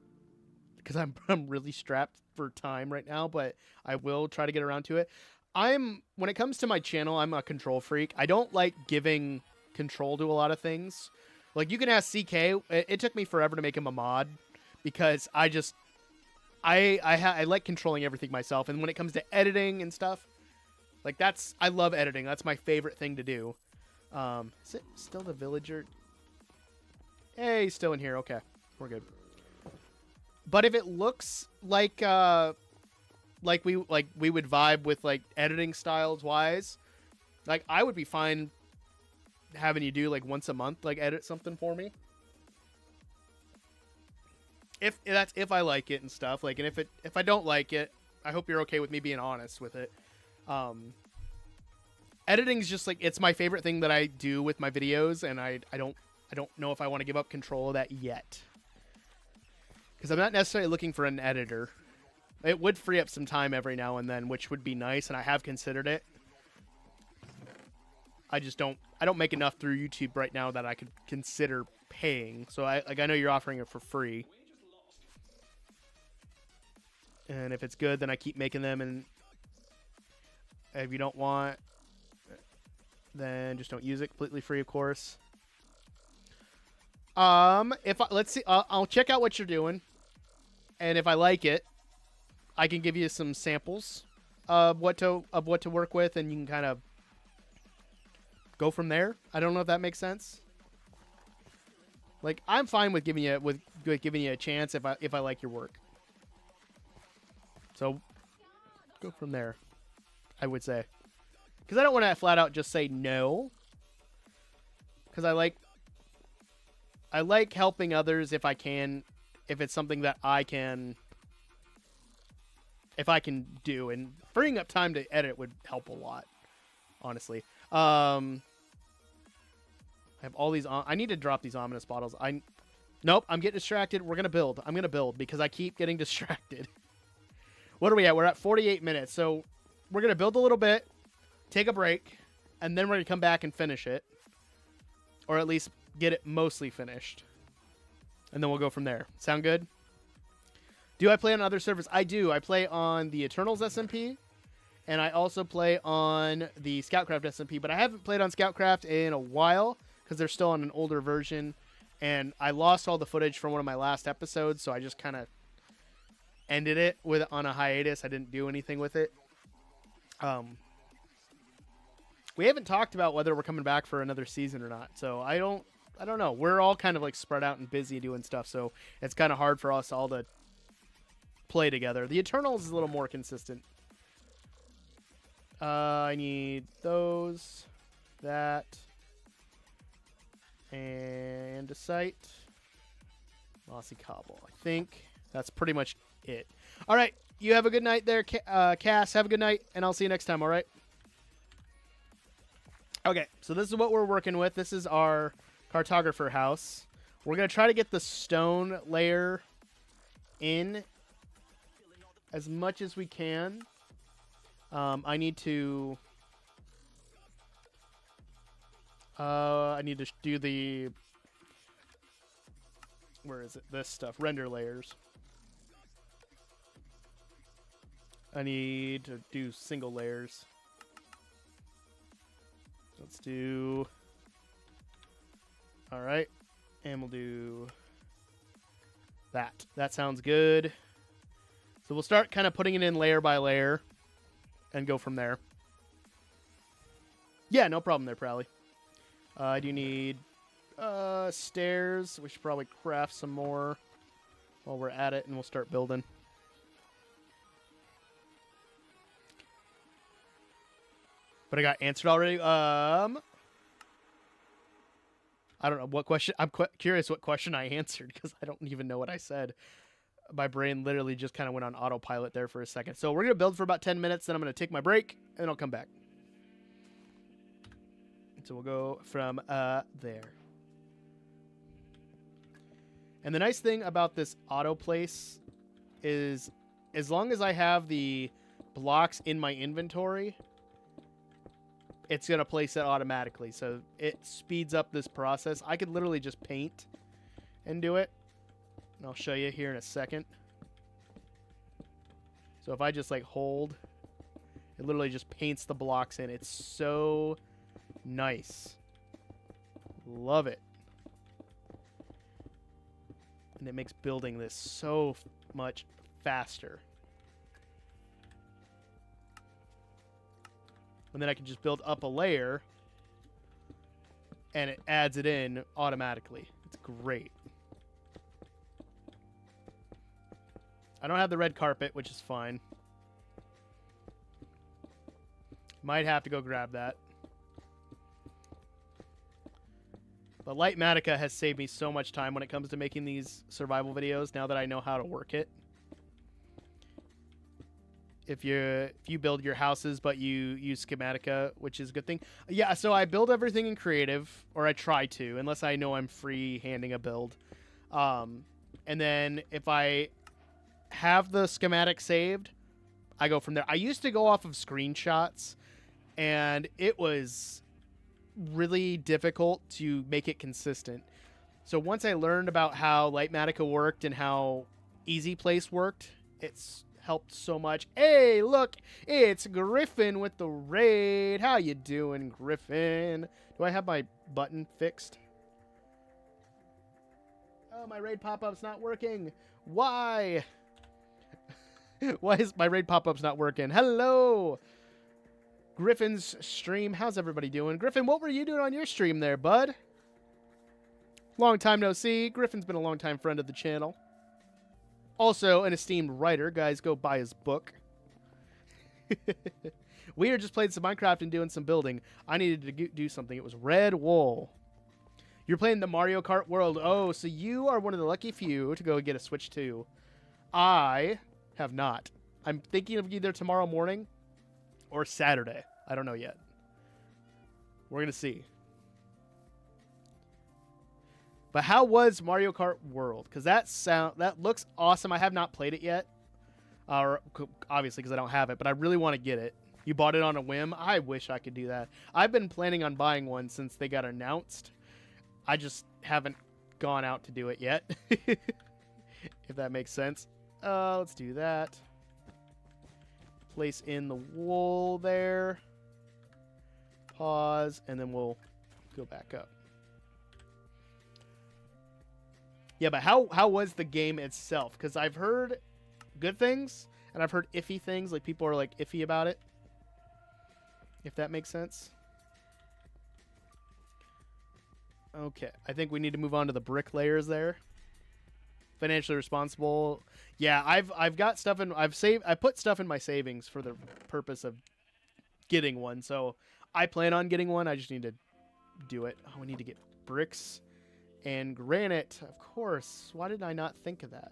Speaker 1: because I'm really strapped for time right now, but I will try to get around to it. When it comes to my channel, I'm a control freak. I don't like giving control to a lot of things. Like, you can ask CK. It took me forever to make him a mod because I like controlling everything myself. And when it comes to editing and stuff, like, I love editing. That's my favorite thing to do. Is it still the villager? Hey, he's still in here. Okay, we're good. But if it looks like we would vibe with like editing styles wise, like I would be fine having you do like once a month, like edit something for me. If I like it and stuff, like, and if I don't like it, I hope you're okay with me being honest with it. Editing is just like, it's my favorite thing that I do with my videos, and I don't know if I want to give up control of that yet. Because I'm not necessarily looking for an editor. It would free up some time every now and then, which would be nice, and I have considered it. I don't make enough through YouTube right now that I could consider paying. So I know you're offering it for free. And if it's good, then I keep making them, and if you don't want, then just don't use it. Completely free, of course. Let's see, I'll check out what you're doing, and if I like it, I can give you some samples of what to work with, and you can kind of go from there. I don't know if that makes sense. Like, I'm fine with giving you a chance if I like your work. So go from there, I would say, because I don't want to flat out just say no. Because I like helping others if I can, if it's something that if I can do, and freeing up time to edit would help a lot, honestly. I have all these I need to drop these ominous bottles. Nope, I'm getting distracted. I'm gonna build because I keep getting distracted. What are we at? We're at 48 minutes, so we're gonna build a little bit, take a break, and then we're gonna come back and finish it, or at least get it mostly finished, and then we'll go from there. Sound good? Do I play on other servers? I do. I play on the Eternals SMP, and I also play on the Scoutcraft SMP, but I haven't played on Scoutcraft in a while because they're still on an older version, and I lost all the footage from one of my last episodes, so I just kind of ended it on a hiatus. I didn't do anything with it. We haven't talked about whether we're coming back for another season or not, so I don't know. We're all kind of like spread out and busy doing stuff, so it's kind of hard for us all to play together. The Eternals is a little more consistent. I need those, that, and a site. Mossy Cobble. I think that's pretty much it. All right. You have a good night there, Cass. Have a good night, and I'll see you next time, all right? Okay, so this is what we're working with. This is our cartographer house. We're going to try to get the stone layer in as much as we can. I need to do the, where is it? This stuff, render layers. I need to do single layers. Let's do, all right, and we'll do that. That sounds good. So we'll start kind of putting it in layer by layer and go from there. Yeah, no problem there, Prowley. I do need stairs. We should probably craft some more while we're at it, and we'll start building. But I got answered already. I don't know what question. I'm curious what question I answered because I don't even know what I said. My brain literally just kind of went on autopilot there for a second. So we're going to build for about 10 minutes. Then I'm going to take my break, and I'll come back. So we'll go from there. And the nice thing about this auto place is as long as I have the blocks in my inventory, it's going to place it automatically. So it speeds up this process. I could literally just paint and do it. And I'll show you here in a second. So if I just like hold, it literally just paints the blocks in. It's so nice. Love it. And it makes building this so much faster. And then I can just build up a layer and it adds it in automatically. It's great. I don't have the red carpet, which is fine. Might have to go grab that. But Lightmatica has saved me so much time when it comes to making these survival videos now that I know how to work it. If you build your houses but you use Schematica, which is a good thing. Yeah, so I build everything in creative, or I try to, unless I know I'm free handing a build. And then if I have the schematic saved, I go from there. I used to go off of screenshots, and it was really difficult to make it consistent. So once I learned about how Lightmatica worked and how Easy Place worked, it's helped so much. Hey, look, it's Griffin with the raid. How you doing, Griffin? Do I have my button fixed? Oh, my raid pop-up's not working. Why? Why is my raid pop-up's not working? Hello, Griffin's stream. How's everybody doing? Griffin, what were you doing on your stream there, bud? Long time no see. Griffin's been a long-time friend of the channel. Also an esteemed writer. Guys, go buy his book. We are just playing some Minecraft and doing some building. I needed to do something. It was red wool. You're playing the Mario Kart World. Oh, so you are one of the lucky few to go get a Switch 2. I have not. I'm thinking of either tomorrow morning or Saturday. I don't know yet. We're going to see. But how was Mario Kart World? Because that looks awesome. I have not played it yet. Obviously, because I don't have it. But I really want to get it. You bought it on a whim? I wish I could do that. I've been planning on buying one since they got announced. I just haven't gone out to do it yet. If that makes sense. Let's do that. Place in the wool there. Pause. And then we'll go back up. Yeah, but how was the game itself? Because I've heard good things, and I've heard iffy things. Like, people are, like, iffy about it. If that makes sense. Okay, I think we need to move on to the brick layers there. Financially responsible. Yeah, I've got stuff in... I put stuff in my savings for the purpose of getting one. So, I plan on getting one. I just need to do it. Oh, we need to get bricks and granite, of course. Why did I not think of that?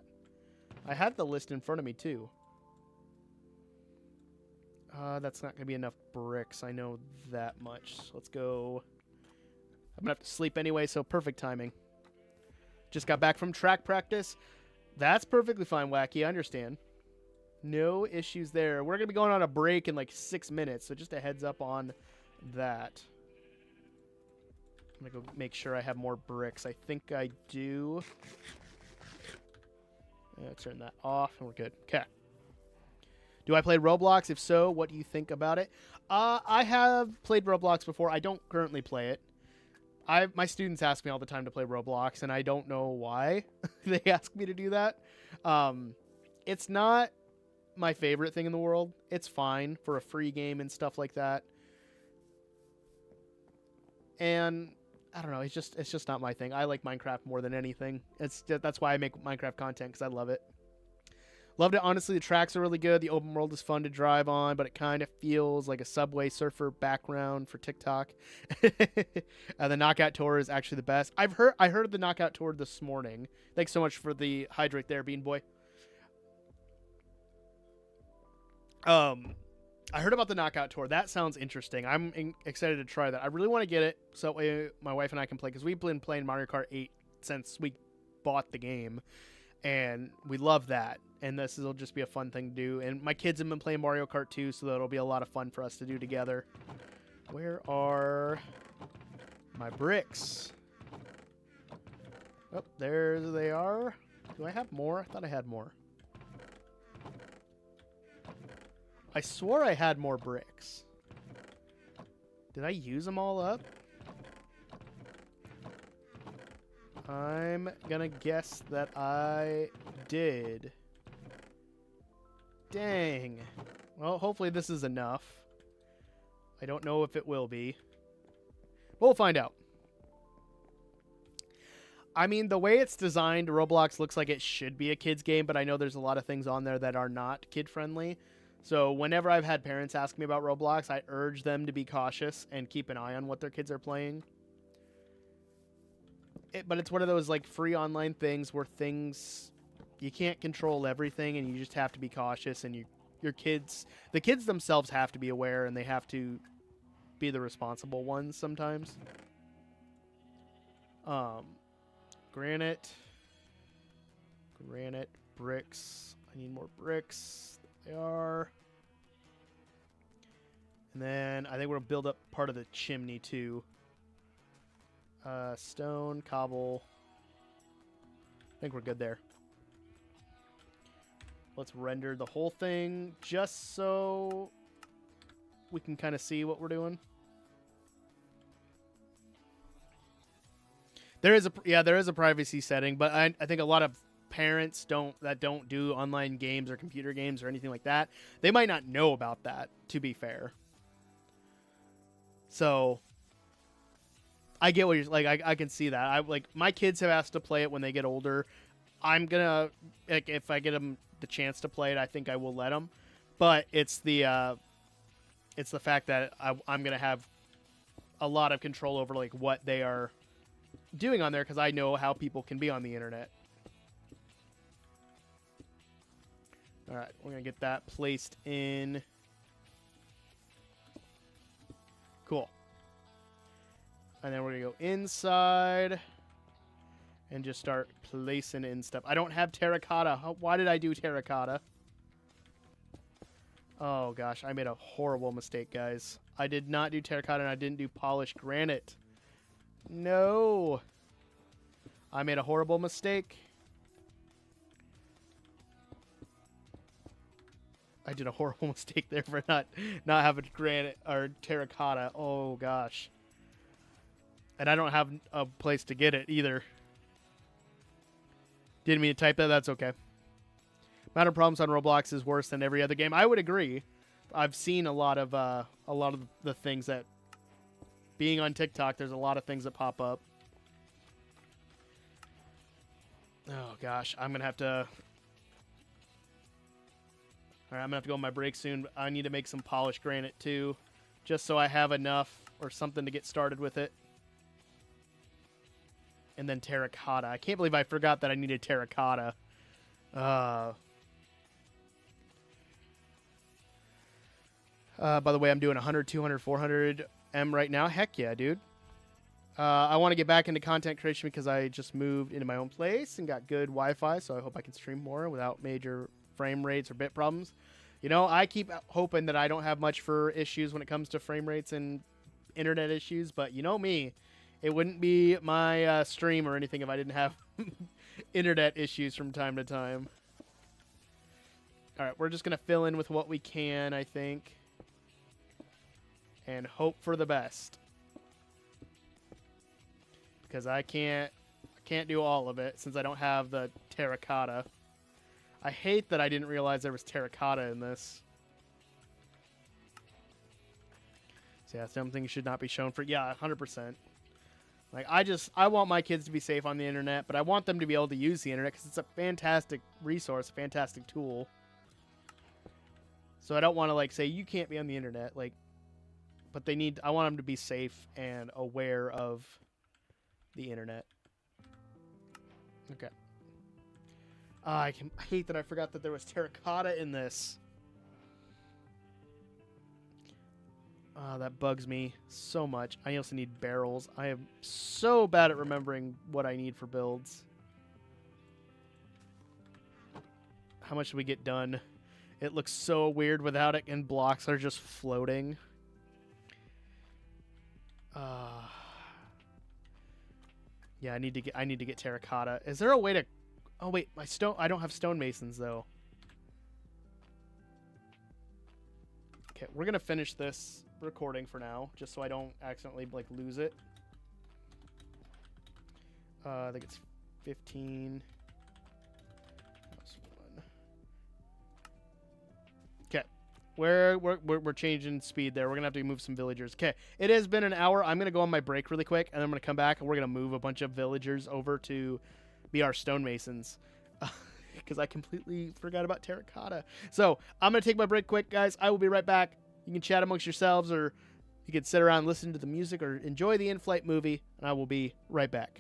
Speaker 1: I had the list in front of me, too. That's not going to be enough bricks. I know that much. So let's go. I'm going to have to sleep anyway, so perfect timing. Just got back from track practice. That's perfectly fine, Wacky. I understand. No issues there. We're going to be going on a break in like 6 minutes, so just a heads up on that. I'm going to go make sure I have more bricks. I think I do. Turn that off, and we're good. Okay. Do I play Roblox? If so, what do you think about it? I have played Roblox before. I don't currently play it. My students ask me all the time to play Roblox, and I don't know why they ask me to do that. It's not my favorite thing in the world. It's fine for a free game and stuff like that. And I don't know. It's just not my thing. I like Minecraft more than anything. That's why I make Minecraft content, because I love it. Loved it. Honestly, the tracks are really good. The open world is fun to drive on, but it kind of feels like a Subway Surfer background for TikTok. The Knockout Tour is actually the best. I heard the Knockout Tour this morning. Thanks so much for the hydrate there, Bean Boy. I heard about the Knockout Tour. That sounds interesting. I'm excited to try that. I really want to get it so that way my wife and I can play, because we've been playing Mario Kart 8 since we bought the game, and we love that. And this will just be a fun thing to do. And my kids have been playing Mario Kart 2, so that'll be a lot of fun for us to do together. Where are my bricks? Oh, there they are. Do I have more? I thought I had more. I swore I had more bricks. Did I use them all up? I'm gonna guess that I did. Dang. Well, hopefully this is enough. I don't know if it will be. We'll find out. I mean, the way it's designed, Roblox looks like it should be a kid's game, but I know there's a lot of things on there that are not kid-friendly. So whenever I've had parents ask me about Roblox, I urge them to be cautious and keep an eye on what their kids are playing. but it's one of those like free online things where things you can't control everything, and you just have to be cautious. And the kids themselves have to be aware, and they have to be the responsible ones sometimes. Granite, bricks. I need more bricks. There they are. And then I think we're gonna build up part of the chimney too. Stone, cobble. I think we're good there. Let's render the whole thing just so we can kind of see what we're doing. There is a privacy setting, but I think a lot of parents don't do online games or computer games or anything like that. They might not know about that, to be fair. So I get what you're like. I can see that. I like my kids have asked to play it when they get older. I'm gonna like if I get them the chance to play it, I think I will let them. But it's the fact that I'm gonna have a lot of control over like what they are doing on there, because I know how people can be on the internet. All right, we're gonna get that placed in. Cool. And then we're gonna go inside and just start placing in stuff. I don't have terracotta. Why did I do terracotta? Oh gosh, I made a horrible mistake, guys. I did not do terracotta, and I didn't do polished granite. No. I made a horrible mistake. I did a horrible mistake there for not having granite or terracotta. Oh gosh. And I don't have a place to get it either. Didn't mean to type that. That's okay. Amount of problems on Roblox is worse than every other game. I would agree. I've seen a lot of the things that, being on TikTok, there's a lot of things that pop up. Oh gosh, I'm gonna have to. All right, I'm gonna have to go on my break soon. I need to make some polished granite too, just so I have enough or something to get started with it. And then terracotta. I can't believe I forgot that I needed terracotta. By the way, I'm doing 100, 200, 400 M right now. Heck yeah, dude. I want to get back into content creation because I just moved into my own place and got good Wi-Fi, so I hope I can stream more without major frame rates or bit problems. You know, I keep hoping that I don't have much for issues when it comes to frame rates and internet issues, but you know me. It wouldn't be my stream or anything if I didn't have internet issues from time to time. All right, we're just going to fill in with what we can, I think. And hope for the best. Because I can't do all of it since I don't have the terracotta. I hate that I didn't realize there was terracotta in this. So yeah, something should not be shown for... Yeah, 100%. Like, I want my kids to be safe on the internet, but I want them to be able to use the internet because it's a fantastic resource, a fantastic tool. So I don't want to, like, say, you can't be on the internet, like, but I want them to be safe and aware of the internet. Okay. I hate that I forgot that there was terracotta in this. That bugs me so much. I also need barrels. I am so bad at remembering what I need for builds. How much do we get done? It looks so weird without it, and blocks are just floating. Yeah, I need to get terracotta. Is there a way to... Oh wait, I don't have stonemasons though. Okay, we're gonna finish this recording for now, just so I don't accidentally like lose it. I think it's 15. Okay, we're changing speed there. We're gonna have to move some villagers. Okay, it has been an hour. I'm gonna go on my break really quick, and I'm gonna come back and we're gonna move a bunch of villagers over to be our stonemasons. Because I completely forgot about terracotta. So I'm going to take my break quick, guys. I will be right back. You can chat amongst yourselves, or you can sit around and listen to the music or enjoy the in-flight movie, and I will be right back.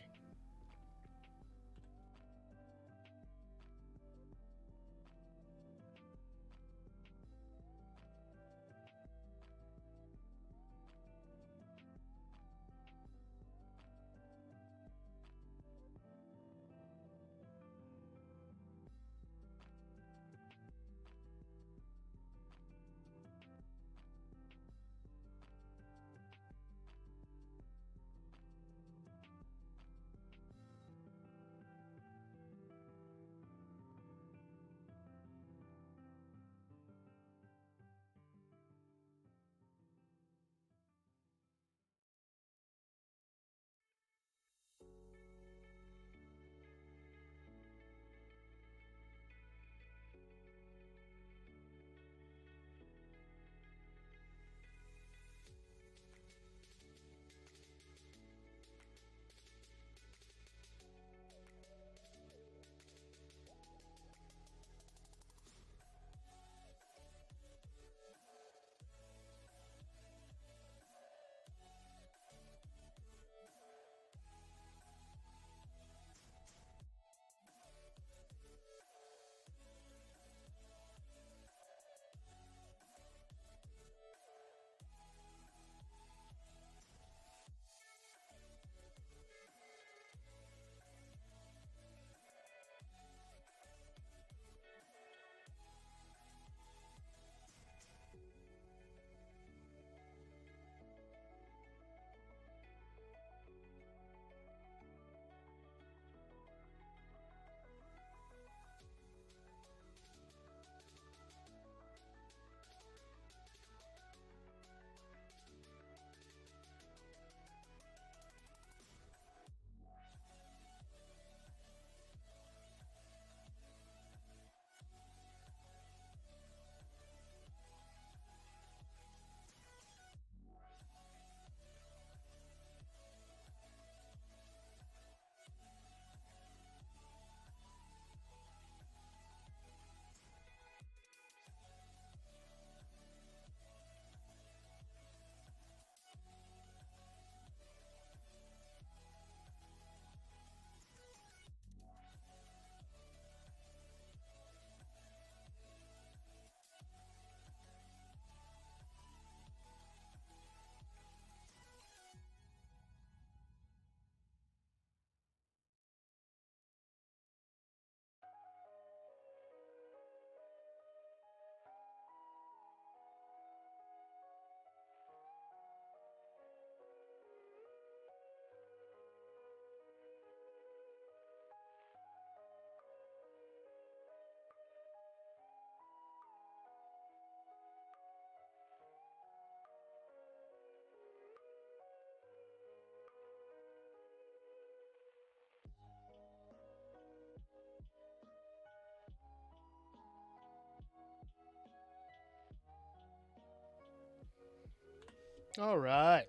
Speaker 1: All right.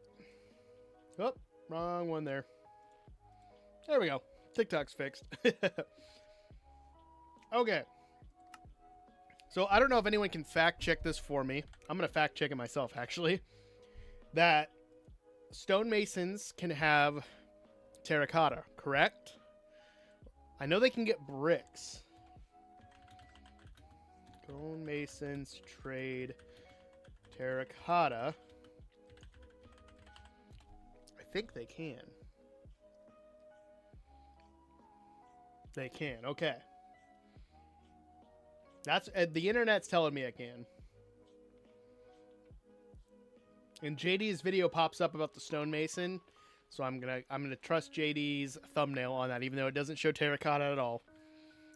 Speaker 1: Oh, wrong one there. There we go. TikTok's fixed. Okay. So I don't know if anyone can fact check this for me. I'm going to fact check it myself, actually. That stonemasons can have terracotta, correct? I know they can get bricks. Stonemasons trade terracotta. I think they can. They can. Okay. That's the internet's telling me I can. And JD's video pops up about the stonemason, so I'm gonna trust JD's thumbnail on that, even though it doesn't show terracotta at all.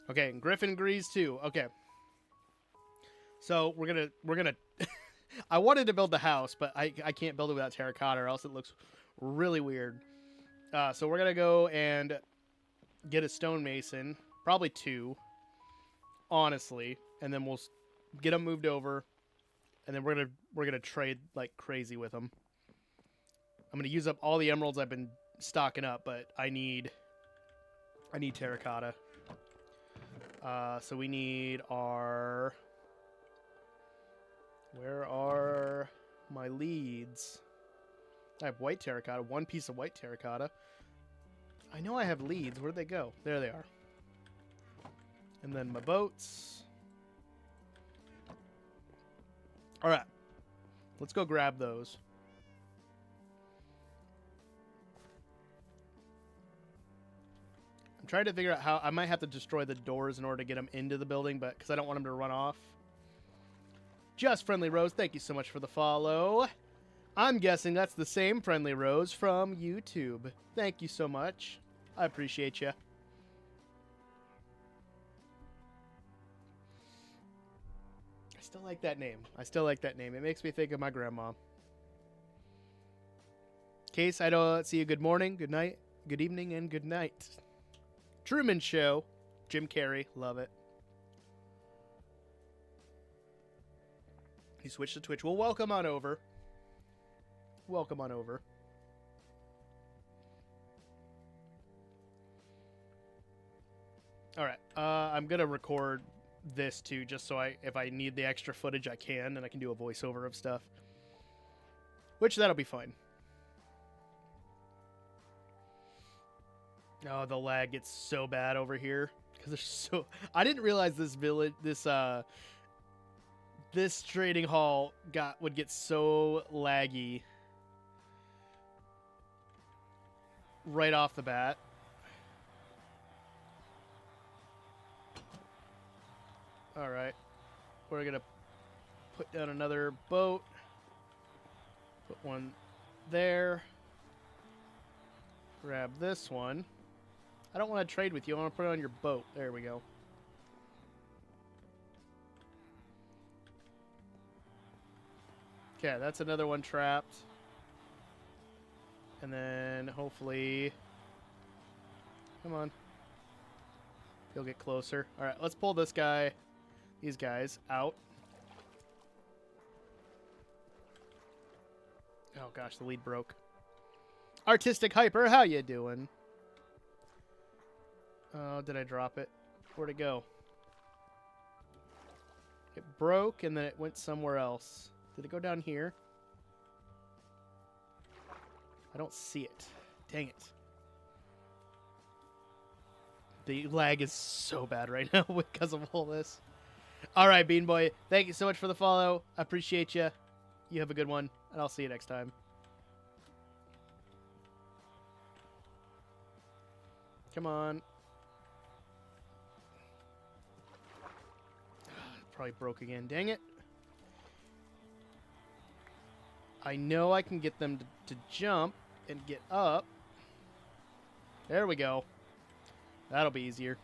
Speaker 1: Okay, and Griffin agrees too. Okay. So we're gonna I wanted to build the house, but I can't build it without terracotta, or else it looks really weird. So we're gonna go and get a stonemason, probably 2, honestly, and then we'll get them moved over, and then we're gonna trade like crazy with them. I'm gonna use up all the emeralds I've been stocking up, but I need terracotta. So we need our. Where are my leads? I have white terracotta. 1 piece of white terracotta. I know I have leads. Where'd they go? There they are. And then my boats. All right. Let's go grab those. I'm trying to figure out how I might have to destroy the doors in order to get them into the building, but because I don't want them to run off. Just Friendly Rose, thank you so much for the follow. I'm guessing that's the same Friendly Rose from YouTube. Thank you so much. I appreciate you. I still like that name. It makes me think of my grandma. Case, I don't see you. Good morning, good night, good evening, and good night. Truman Show. Jim Carrey. Love it. He switched to Twitch. Well, welcome on over. Welcome on over. All right. I'm going to record this too, just so if I need the extra footage, I can, and I can do a voiceover of stuff. Which, that'll be fine. Oh, the lag gets so bad over here. Because there's so... I didn't realize this village... This trading hall would get so laggy right off the bat. All right, we're gonna put down another boat. Put one there. Grab this one. I don't want to trade with you. I want to put it on your boat. There we go. Okay, that's another one trapped. And then hopefully... Come on. He'll get closer. Alright, let's pull this guy, these guys, out. Oh gosh, the lead broke. Artistic Hyper, how you doing? Oh, did I drop it? Where'd it go? It broke and then it went somewhere else. Did it go down here? I don't see it. Dang it. The lag is so bad right now because of all this. All right, Bean Boy. Thank you so much for the follow. I appreciate you. You have a good one, and I'll see you next time. Come on. Probably broke again. Dang it. I know I can get them to jump and get up. There we go. That'll be easier.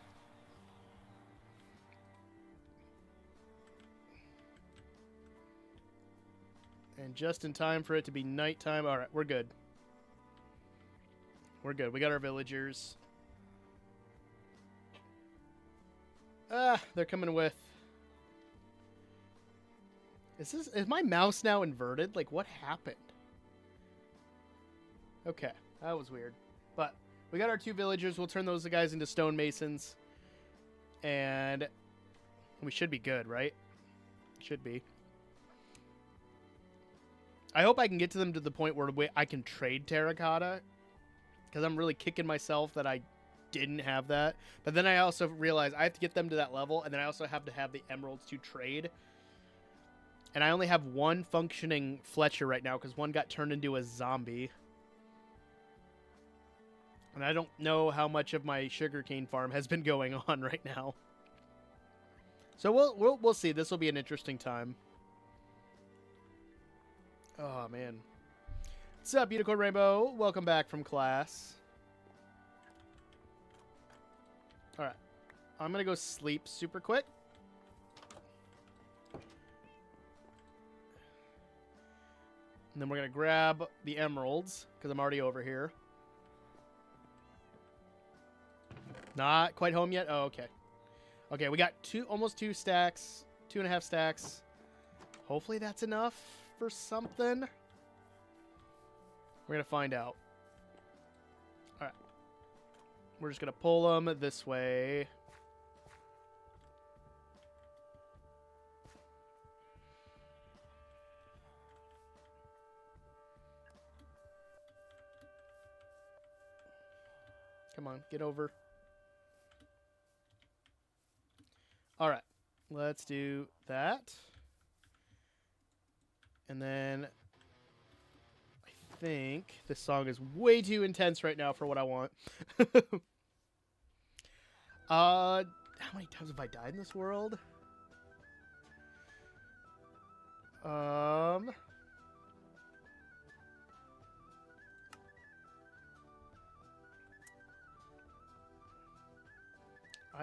Speaker 1: And just in time for it to be nighttime. All right, we're good. We're good. We got our villagers. They're coming with... Is my mouse now inverted? Like, what happened? Okay, that was weird. But we got our 2 villagers. We'll turn those guys into stonemasons. And we should be good, right? Should be. I hope I can get to them to the point where I can trade terracotta. Because I'm really kicking myself that I didn't have that. But then I also realize I have to get them to that level. And then I also have to have the emeralds to trade. And I only have 1 functioning Fletcher right now. Because 1 got turned into a zombie. And I don't know how much of my sugarcane farm has been going on right now. So we'll see. This will be an interesting time. Oh, man. What's up, Unicorn Rainbow? Welcome back from class. All right. I'm going to go sleep super quick. And then we're going to grab the emeralds, because I'm already over here. Not quite home yet? Oh, okay. Okay, we got almost 2 stacks. 2.5 stacks. Hopefully that's enough for something. We're going to find out. All right. We're just going to pull them this way. Come on, get over. All right, let's do that. And then I think this song is way too intense right now for what I want. How many times have I died in this world? I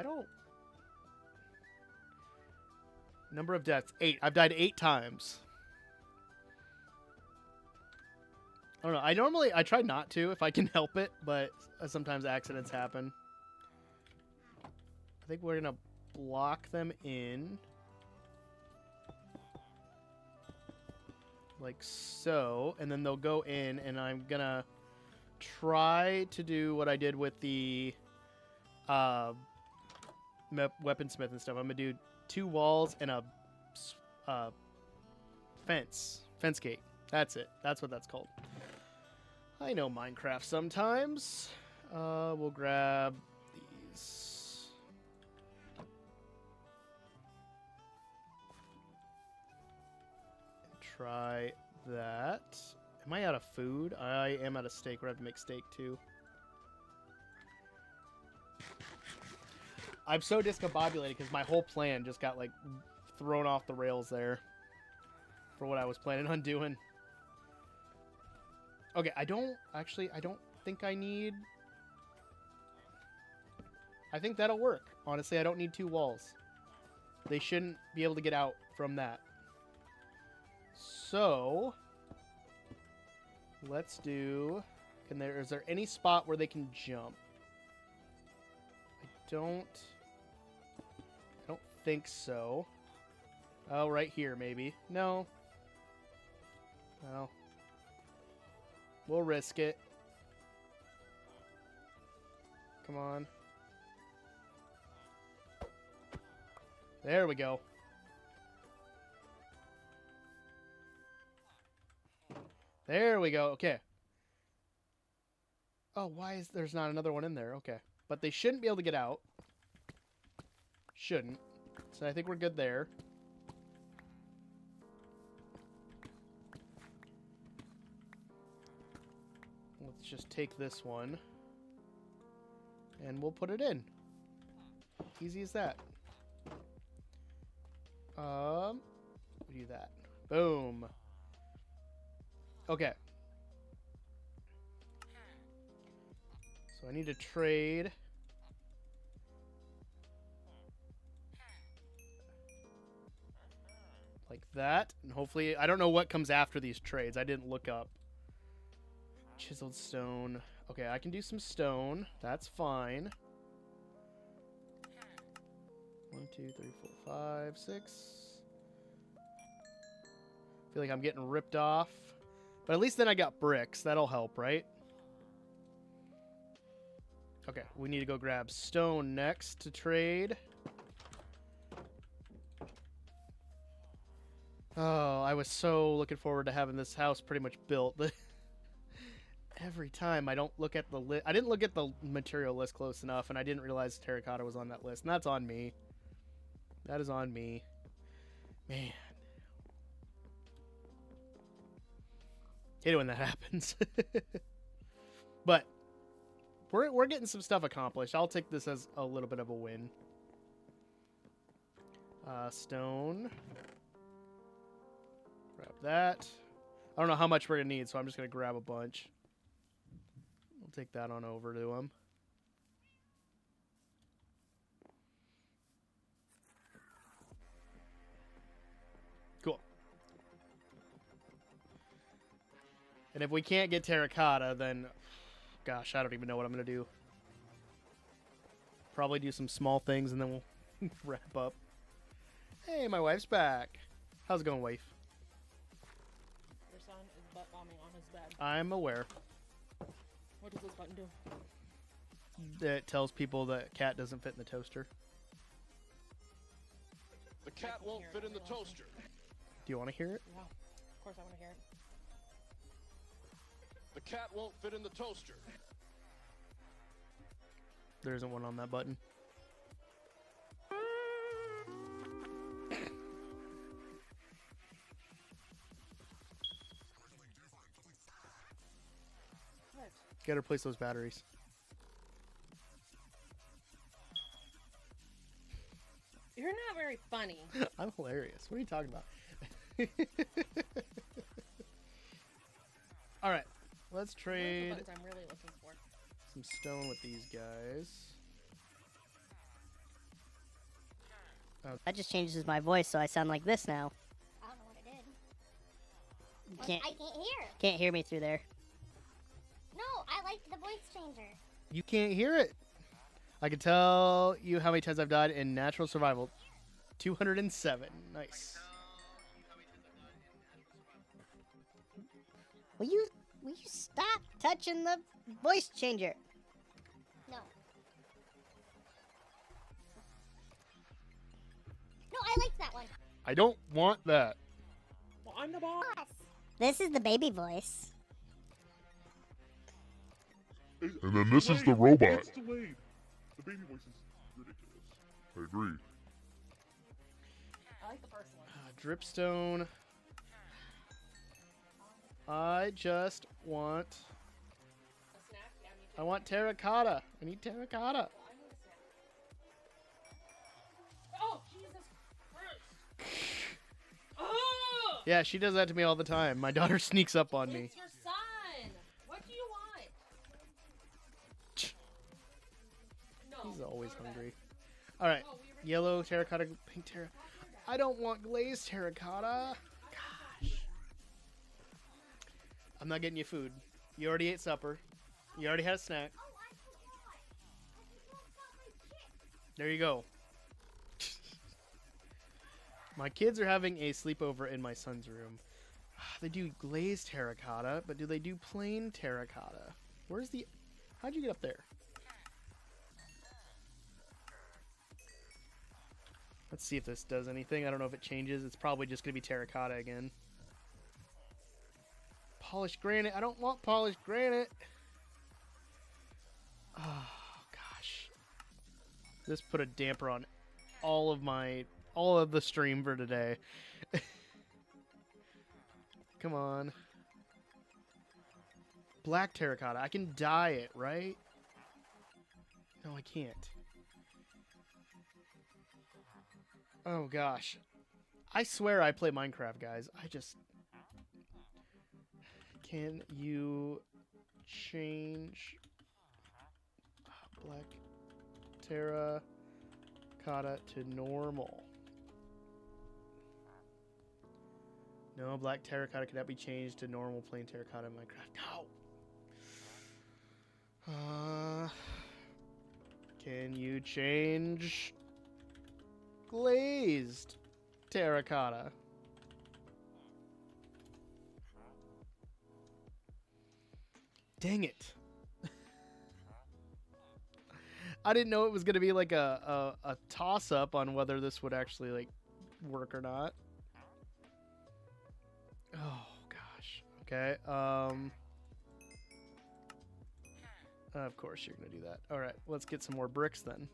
Speaker 1: don't... Number of deaths, 8. I've died 8 times. I don't know. I try not to if I can help it, but sometimes accidents happen. I think we're going to block them in. Like so. And then they'll go in, and I'm going to try to do what I did with the weaponsmith and stuff. I'm going to do 2 walls and a fence gate. That's it. That's what that's called. I know Minecraft sometimes. We'll grab these. And try that. Am I out of food? I am out of steak. We're going to have to make steak too. I'm so discombobulated because my whole plan just got, like, thrown off the rails there for what I was planning on doing. Okay, I don't think I need... I think that'll work. Honestly, I don't need 2 walls. They shouldn't be able to get out from that. So, let's do... Is there any spot where they can jump? I don't think so. Oh, right here, maybe. No. Well, we'll risk it. Come on. There we go. There we go. Okay. Oh, why is there's not another one in there? Okay. But they shouldn't be able to get out. Shouldn't. So I think we're good there. Let's just take this one. And we'll put it in. Easy as that. We do that. Boom. Okay. So I need to trade. Like that. And hopefully, I don't know what comes after these trades. I didn't look up. Chiseled stone. Okay, I can do some stone. That's fine. 1, 2, 3, 4, 5, 6. I feel like I'm getting ripped off. But at least then I got bricks. That'll help, right? Okay, we need to go grab stone next to trade. Oh, I was so looking forward to having this house pretty much built. Every time I don't look at the list. I didn't look at the material list close enough, and I didn't realize terracotta was on that list. And that's on me. That is on me. Man. Hate it when that happens. But we're getting some stuff accomplished. I'll take this as a little bit of a win. Stone. Grab that. I don't know how much we're going to need, so I'm just going to grab a bunch. We'll take that on over to him. Cool. And if we can't get terracotta, then... Gosh, I don't even know what I'm going to do. Probably do some small things, and then we'll wrap up. Hey, my wife's back. How's it going, wife?
Speaker 4: Your son is butt bombing on his bed.
Speaker 1: I'm aware.
Speaker 4: What does this button do?
Speaker 1: It tells people that cat doesn't fit in the toaster.
Speaker 5: The cat won't fit in the toaster.
Speaker 1: Do you want to hear it?
Speaker 4: Yeah, of course I want to hear it.
Speaker 5: The cat won't fit in the toaster.
Speaker 1: There isn't one on that button.
Speaker 4: What?
Speaker 1: Gotta replace those batteries.
Speaker 4: You're not very funny.
Speaker 1: I'm hilarious. What are you talking about? All right, let's
Speaker 4: Where's the
Speaker 1: trade
Speaker 4: buttons I'm really looking for?
Speaker 1: some stone with these guys.
Speaker 2: That just changes my voice, so I sound like this now.
Speaker 6: I don't know what it did.
Speaker 2: You
Speaker 6: Well,
Speaker 2: can't
Speaker 6: I can't hear.
Speaker 2: can't hear me through there.
Speaker 6: No, I liked the voice changer.
Speaker 1: You can't hear it. I can tell you how many times I've died in natural survival. 207. Nice.
Speaker 2: Will you stop touching the voice changer?
Speaker 6: No. No, I liked that one.
Speaker 3: I don't want that.
Speaker 4: Well, I'm the boss.
Speaker 6: Us.
Speaker 2: This is the baby voice.
Speaker 3: And then this is the robot.
Speaker 7: It's delayed. The baby voice is ridiculous.
Speaker 3: I agree.
Speaker 4: I like the first one.
Speaker 1: Dripstone. I just want...
Speaker 4: A snack? Yeah, me too.
Speaker 1: I want terracotta. I need terracotta.
Speaker 4: Well, I need a snack. Oh, Jesus Christ. Oh!
Speaker 1: Yeah, she does that to me all the time. My daughter sneaks up on me.
Speaker 4: It's your son. What do you want? No.
Speaker 1: He's always
Speaker 4: go to bed.
Speaker 1: hungry. All right,
Speaker 4: No, we already-
Speaker 1: yellow terracotta, pink terra. I don't want glazed terracotta. Gosh. I'm not getting you food. You already ate supper. You already had a snack.
Speaker 6: Oh, I forgot. I forgot about my chick.
Speaker 1: There you go. My kids are having a sleepover in my son's room. They do glazed terracotta, but do they do plain terracotta? Where's the... How'd you get up there? Let's see if this does anything. I don't know if it changes. It's probably just going to be terracotta again. Polished granite. I don't want polished granite. Oh, gosh. This put a damper on all of the stream for today. Come on. Black terracotta. I can dye it, right? No, I can't. Oh, gosh. I swear I play Minecraft, guys. I just... Can you change black terracotta to normal? No, black terracotta cannot be changed to normal plain terracotta in Minecraft. No! Can you change glazed terracotta? Dang it. I didn't know it was gonna be like a toss up on whether this would actually like work or not. Oh gosh. Okay. Of course you're gonna do that. All right. Let's get some more bricks then.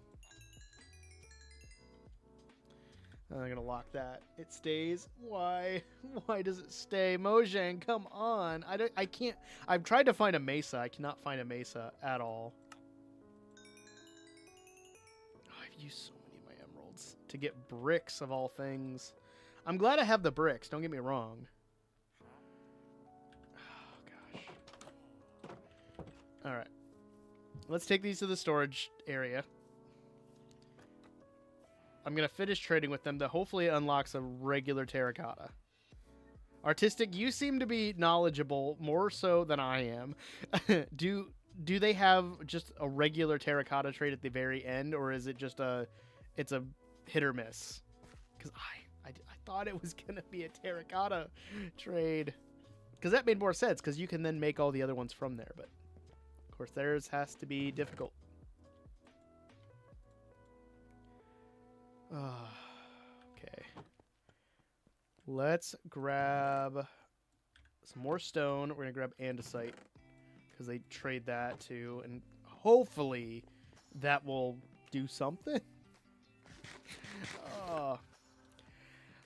Speaker 1: I'm gonna lock that. It stays. Why? Why does it stay? Mojang, come on. I can't. I've tried to find a mesa. I cannot find a mesa at all. Oh, I've used so many of my emeralds to get bricks of all things. I'm glad I have the bricks. Don't get me wrong. Oh gosh. All right. Let's take these to the storage area. I'm going to finish trading with them. That hopefully unlocks a regular terracotta. Artistic, you seem to be knowledgeable more so than I am. Do they have just a regular terracotta trade at the very end, or is it just it's a hit or miss? Because I thought it was going to be a terracotta trade. Because that made more sense, because you can then make all the other ones from there. But, of course, theirs has to be difficult. Okay. Let's grab some more stone. We're going to grab andesite because they trade that too. And hopefully that will do something.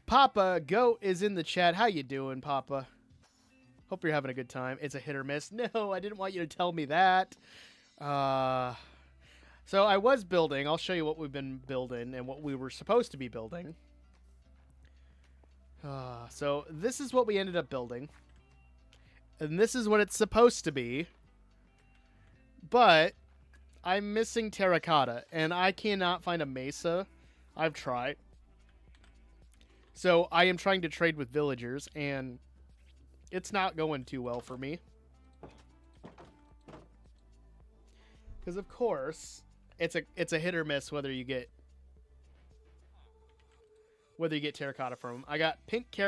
Speaker 1: Papa Goat is in the chat. How you doing, Papa? Hope you're having a good time. It's a hit or miss. No, I didn't want you to tell me that. So I was building. I'll show you what we've been building and what we were supposed to be building. So this is what we ended up building. And this is what it's supposed to be. But I'm missing terracotta. And I cannot find a mesa. I've tried. So I am trying to trade with villagers. And it's not going too well for me. Because of course... It's a hit or miss whether you get terracotta from them. I got pink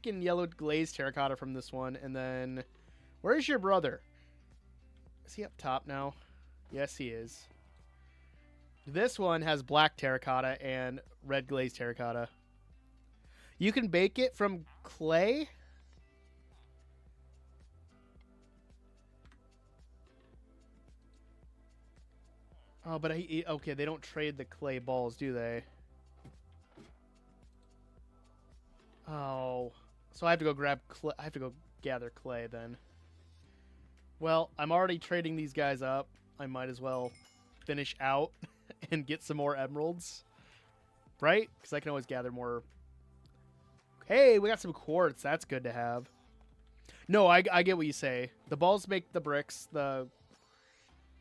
Speaker 1: and yellow glazed terracotta from this one, and then where's your brother? Is he up top now? Yes, he is. This one has black terracotta and red glazed terracotta. You can bake it from clay. Oh, but okay, they don't trade the clay balls, do they? Oh, so I have to go grab clay. I have to go gather clay then. Well, I'm already trading these guys up. I might as well finish out and get some more emeralds, right? Because I can always gather more. Hey, we got some quartz. That's good to have. No, I get what you say. The balls make the bricks.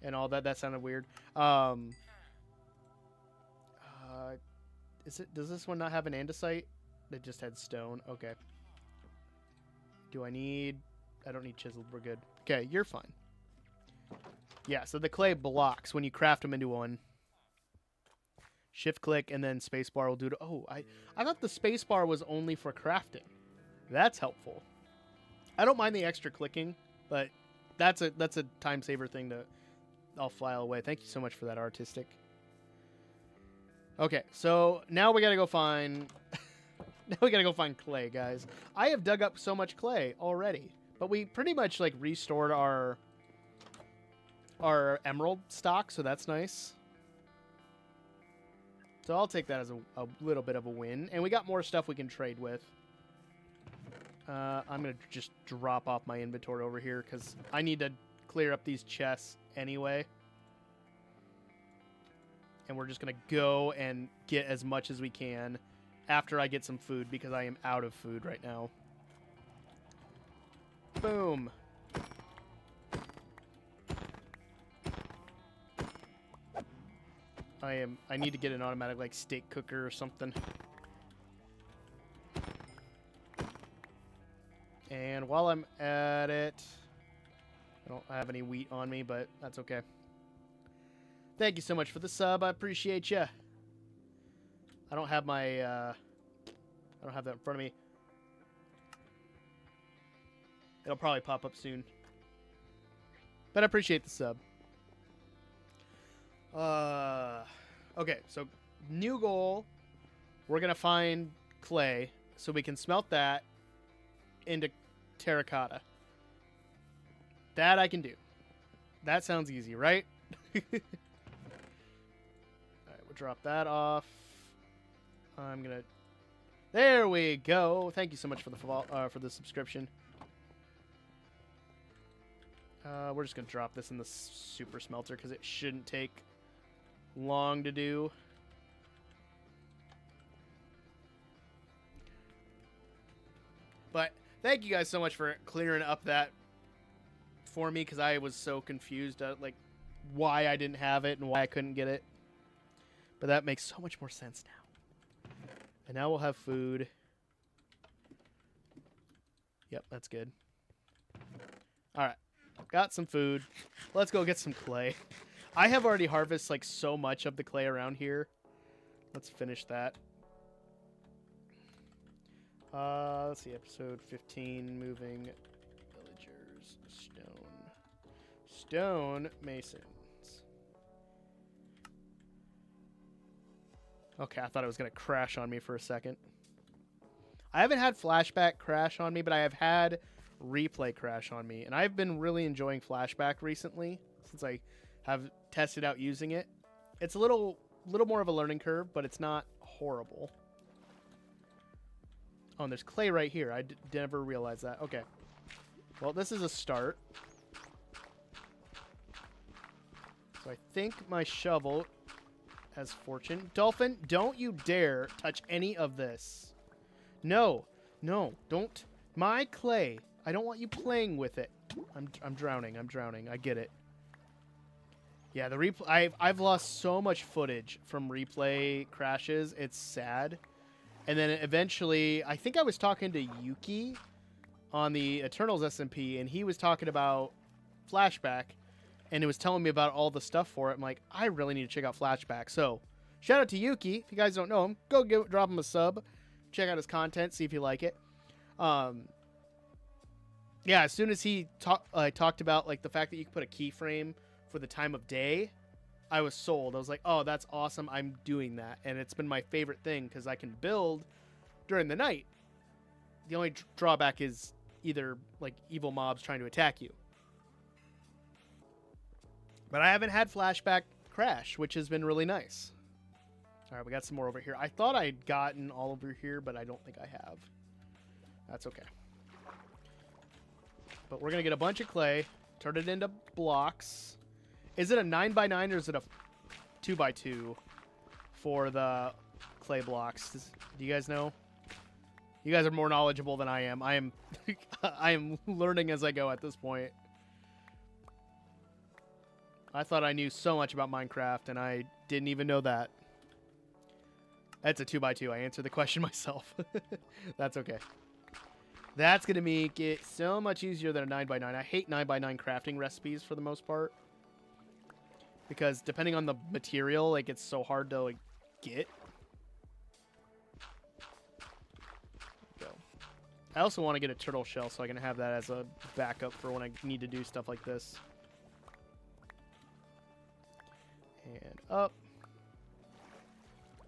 Speaker 1: And all that. That sounded weird. Does this one not have an andesite? It just had stone. Okay. I don't need chiseled. We're good. Okay, you're fine. Yeah, so the clay blocks when you craft them into one. Shift click and then spacebar will do it. Oh, I thought the spacebar was only for crafting. That's helpful. I don't mind the extra clicking, but that's a time saver thing to... I'll file away. Thank you so much for that, Artistic. Okay, so now we gotta go find... now we gotta go find clay, guys. I have dug up so much clay already, but we pretty much like restored our emerald stock, so that's nice. So I'll take that as a little bit of a win, and we got more stuff we can trade with. I'm gonna just drop off my inventory over here because I need to clear up these chests anyway. And we're just going to go and get as much as we can after I get some food because I am out of food right now. Boom. I need to get an automatic like steak cooker or something. And while I'm at it, I don't have any wheat on me, but that's okay. Thank you so much for the sub. I appreciate you. I don't have my, I don't have that in front of me. It'll probably pop up soon. But I appreciate the sub. Okay, so new goal. We're gonna find clay so we can smelt that into terracotta. That I can do. That sounds easy, right? All right, we'll drop that off. I'm gonna. There we go. Thank you so much for the subscription. We're just gonna drop this in the super smelter because it shouldn't take long to do. But thank you guys so much for clearing up that for me because I was so confused at like why I didn't have it and why I couldn't get it. But that makes so much more sense now. And now we'll have food. Yep, that's good. All right. Got some food. Let's go get some clay. I have already harvested like so much of the clay around here. Let's finish that. Let's see, episode 15, moving villagers, stone masons. Okay, I thought it was gonna crash on me for a second. I haven't had flashback crash on me, but I have had replay crash on me, and I've been really enjoying flashback recently since I have tested out using it. It's a little more of a learning curve, but it's not horrible. Oh, and there's clay right here. I never realized that. Okay. Well, this is a start. So I think my shovel has fortune. Dolphin, don't you dare touch any of this. No. No, don't. My clay. I don't want you playing with it. I'm drowning. I'm drowning. I get it. Yeah, the replay. I've lost so much footage from replay crashes. It's sad. And then eventually, I think I was talking to Yuki on the Eternals SMP, and he was talking about Flashback, and it was telling me about all the stuff for it. I'm like, I really need to check out Flashback. So, shout out to Yuki. If you guys don't know him, go drop him a sub. Check out his content, see if you like it. Yeah, as soon as he talked about like the fact that you can put a keyframe for the time of day, I was sold. I was like, oh, that's awesome. I'm doing that. And it's been my favorite thing because I can build during the night. The only drawback is either like evil mobs trying to attack you. But I haven't had flashback crash, which has been really nice. All right, we got some more over here. I thought I'd gotten all over here, but I don't think I have. That's okay. But we're going to get a bunch of clay, turn it into blocks. Is it a 9x9 or is it a 2x2 for the clay blocks? Do you guys know? You guys are more knowledgeable than I am. I am learning as I go at this point. I thought I knew so much about Minecraft, and I didn't even know that. That's a 2x2. I answered the question myself. That's okay. That's going to make it so much easier than a 9x9. I hate 9x9 crafting recipes for the most part. Because depending on the material, like, it's so hard to, like, get. Go. I also want to get a turtle shell so I can have that as a backup for when I need to do stuff like this. And up.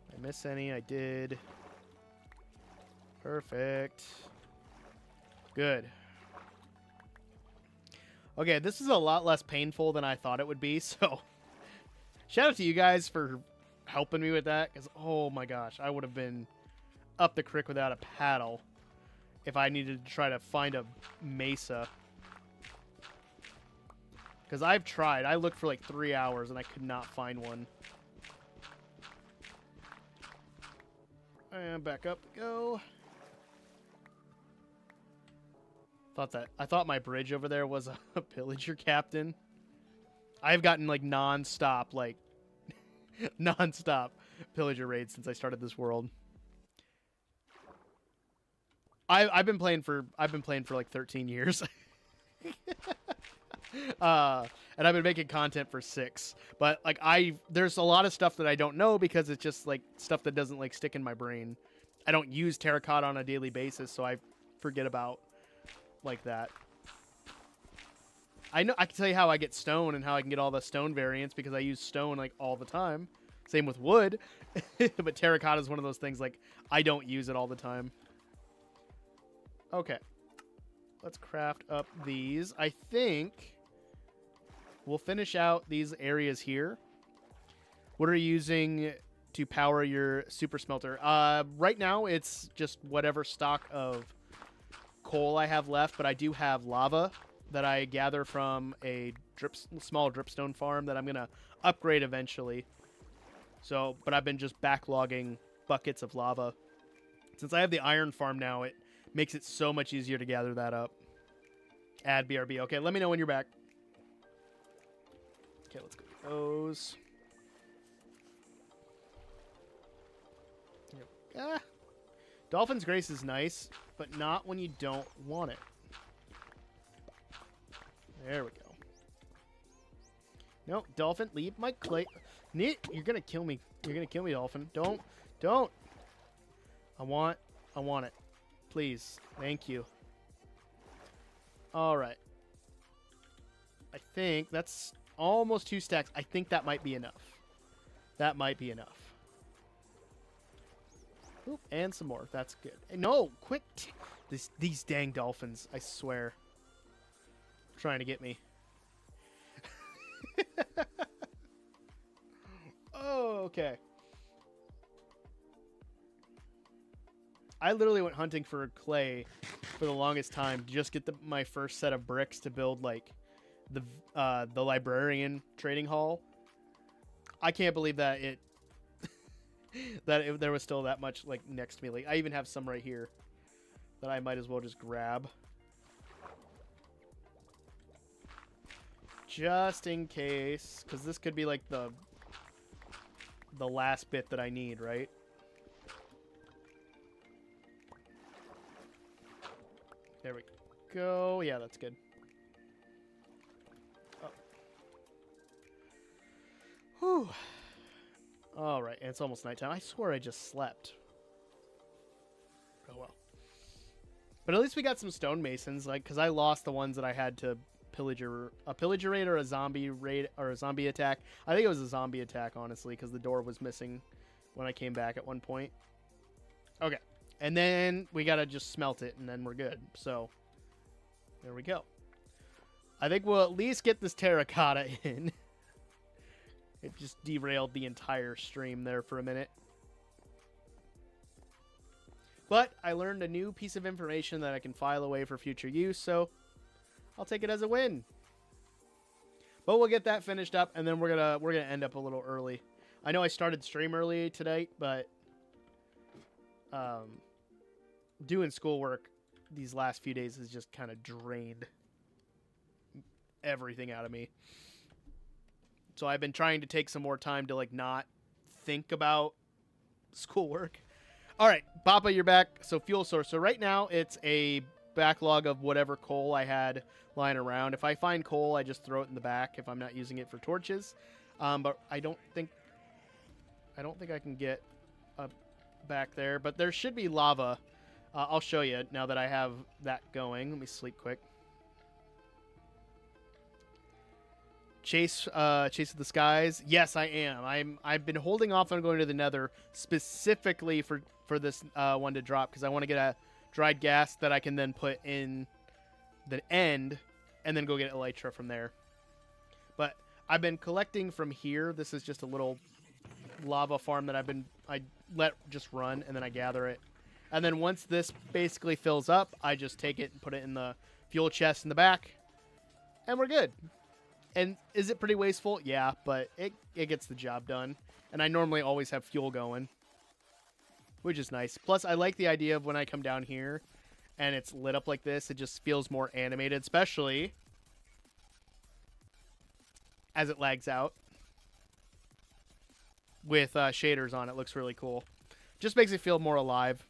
Speaker 1: Did I miss any? I did. Perfect. Good. Okay, this is a lot less painful than I thought it would be, so shout out to you guys for helping me with that, because oh my gosh, I would have been up the creek without a paddle if I needed to try to find a mesa. Because I've tried. I looked for like 3 hours and I could not find one. And back up we go. I thought my bridge over there was a pillager captain. I've gotten like non-stop pillager raids since I started this world. I've been playing for like 13 years. And I've been making content for 6. But like there's a lot of stuff that I don't know because it's just like stuff that doesn't like stick in my brain. I don't use terracotta on a daily basis, so I forget about like that. I know I can tell you how I get stone and how I can get all the stone variants because I use stone like all the time. Same with wood, but terracotta is one of those things like I don't use it all the time. Okay, let's craft up these. I think we'll finish out these areas here. What are you using to power your super smelter? Right now it's just whatever stock of coal I have left, but I do have lava that I gather from a small dripstone farm that I'm gonna upgrade eventually. So, but I've been just backlogging buckets of lava. Since I have the iron farm now, it makes it so much easier to gather that up. Add BRB. Okay, let me know when you're back. Okay, let's go with those. Yep. Dolphin's Grace is nice, but not when you don't want it. There we go. No, Dolphin, leave my clay. You're gonna kill me. You're gonna kill me, Dolphin. Don't. I want it. Please. Thank you. All right. I think that's almost 2 stacks. I think that might be enough. That might be enough. Oop, and some more. That's good. No, quick. These dang dolphins, I swear. Trying to get me. Oh, okay. I literally went hunting for clay for the longest time to just get my first set of bricks to build like the librarian trading hall. I can't believe that there was still that much like next to me. Like I even have some right here that I might as well just grab. Just in case, because this could be like the last bit that I need, right? There we go. Yeah, that's good. Oh. Whew. All right, and it's almost nighttime. I swear I just slept. Oh well. But at least we got some stonemasons, like, because I lost the ones that I had to a pillager raid or a zombie raid or a zombie attack. I think it was a zombie attack, honestly, because the door was missing when I came back at one point. Okay, and then we gotta just smelt it, and then we're good. So there we go. I think we'll at least get this terracotta in. It just derailed the entire stream there for a minute. But I learned a new piece of information that I can file away for future use, so I'll take it as a win. But we'll get that finished up, and then we're gonna end up a little early. I know I started stream early today, but doing schoolwork these last few days has just kind of drained everything out of me. So I've been trying to take some more time to like not think about schoolwork. All right, Papa, you're back. So fuel source. So right now it's a backlog of whatever coal I had lying around. If I find coal, I just throw it in the back if I'm not using it for torches. But I don't think I can get back there. But there should be lava. I'll show you now that I have that going. Let me sleep quick. Chase of the Skies. Yes, I am. I've been holding off on going to the Nether specifically for this one to drop because I want to get a dried gas that I can then put in the end and then go get elytra from there. But I've been collecting from here. This is just a little lava farm that I let just run, and then I gather it. And then once this basically fills up, I just take it and put it in the fuel chest in the back, and we're good. And is it pretty wasteful? Yeah, but it gets the job done. And I normally always have fuel going, which is nice. Plus, I like the idea of when I come down here and it's lit up like this, it just feels more animated, especially as it lags out. With shaders on, it looks really cool. Just makes it feel more alive.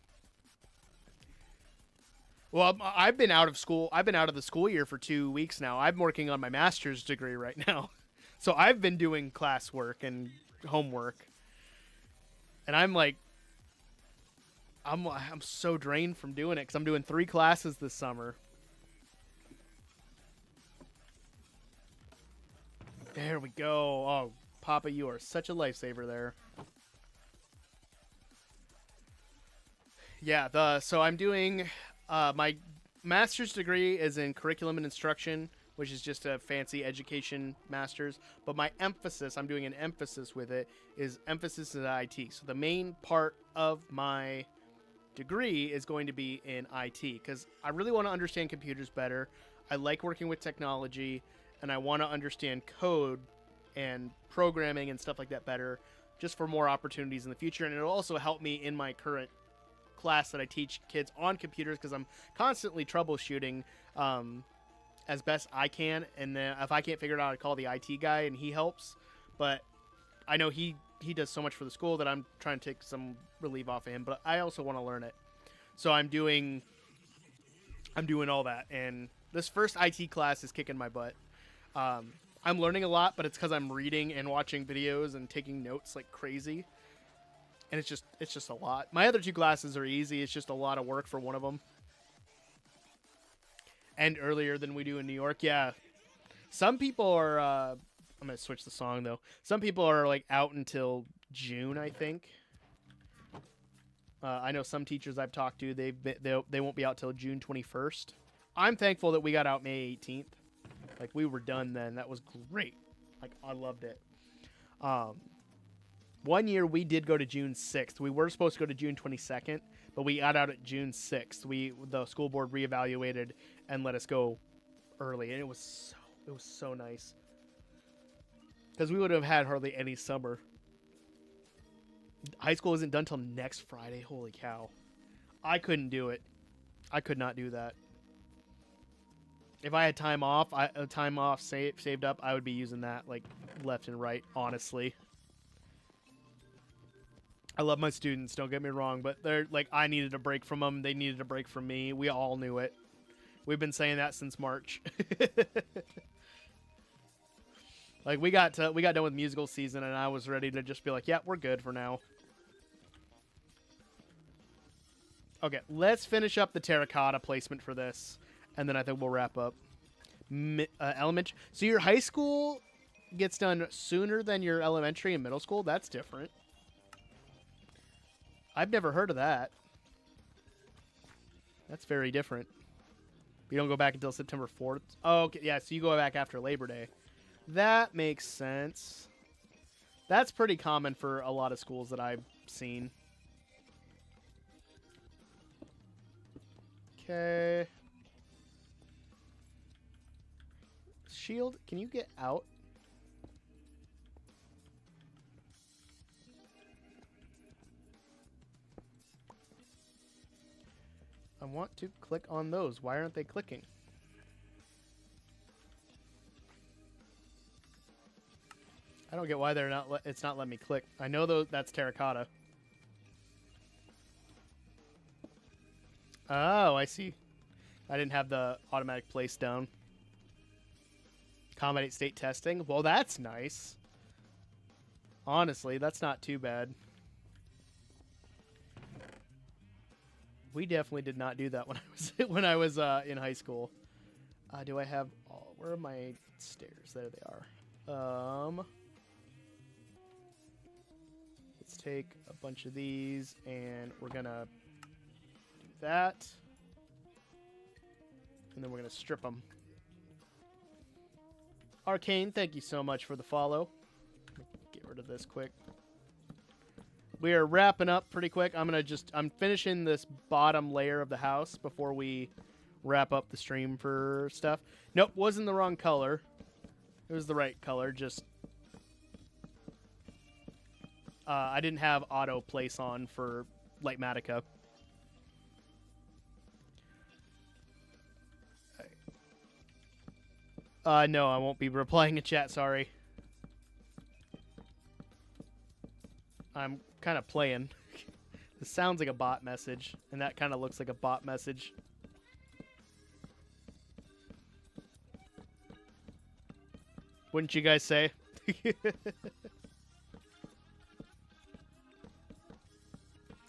Speaker 1: Well, I've been out of school. I've been out of the school year for 2 weeks now. I'm working on my master's degree right now. So I've been doing classwork and homework. And I'm like, I'm so drained from doing it because I'm doing 3 classes this summer. There we go. Oh, Papa, you are such a lifesaver there. Yeah, so I'm doing my master's degree is in curriculum and instruction, which is just a fancy education master's. But my emphasis, I'm doing an emphasis with it, is emphasis in IT. So the main part of my degree is going to be in IT because I really want to understand computers better. I like working with technology, and I want to understand code and programming and stuff like that better, just for more opportunities in the future. And it'll also help me in my current class that I teach kids on computers because I'm constantly troubleshooting as best I can. And then if I can't figure it out, I call the IT guy and he helps. But I know he does so much for the school that I'm trying to take some relief off of him. But I also want to learn it, so I'm doing all that. And this first IT class is kicking my butt. I'm learning a lot, but it's because I'm reading and watching videos and taking notes like crazy. And it's just a lot. My other two classes are easy. It's just a lot of work for one of them. And earlier than we do in New York. Yeah. Some people are, I'm going to switch the song though. Some people are like out until June, I think. I know some teachers I've talked to, they won't be out till June 21st. I'm thankful that we got out May 18th. Like, we were done then. That was great. Like, I loved it. 1 year we did go to June 6th. We were supposed to go to June 22nd, but we got out at June 6th. The school board reevaluated and let us go early, and it was so nice. Because we would have had hardly any summer. High school isn't done till next Friday. Holy cow. I couldn't do it. I could not do that. If I had time off saved up, I would be using that like left and right, honestly. I love my students, don't get me wrong, but they're like, I needed a break from them. They needed a break from me. We all knew it. We've been saying that since March. Like, we got done with musical season, and I was ready to just be like, yeah, we're good for now. Okay, let's finish up the terracotta placement for this, and then I think we'll wrap up. Elementary. So your high school gets done sooner than your elementary and middle school? That's different. I've never heard of that. That's very different. You don't go back until September 4th. Oh, okay. Yeah, so you go back after Labor Day. That makes sense. That's pretty common for a lot of schools that I've seen. Okay. Shield, can you get out? I want to click on those. Why aren't they clicking? I don't get why they're not. It's not letting me click. I know though that's terracotta. Oh, I see. I didn't have the automatic place down. Accommodate state testing. Well, that's nice. Honestly, that's not too bad. We definitely did not do that when I was in high school. Do I have? Where are my stairs? There they are. Let's take a bunch of these, and we're gonna do that, and then we're gonna strip them. Arcane, thank you so much for the follow. Get rid of this quick. We are wrapping up pretty quick. I'm finishing this bottom layer of the house before we wrap up the stream for stuff. Nope, wasn't the wrong color. It was the right color, just I didn't have auto place on for Lightmatica. No, I won't be replying in chat, sorry. I'm kind of playing. This sounds like a bot message, and that kind of looks like a bot message. Wouldn't you guys say?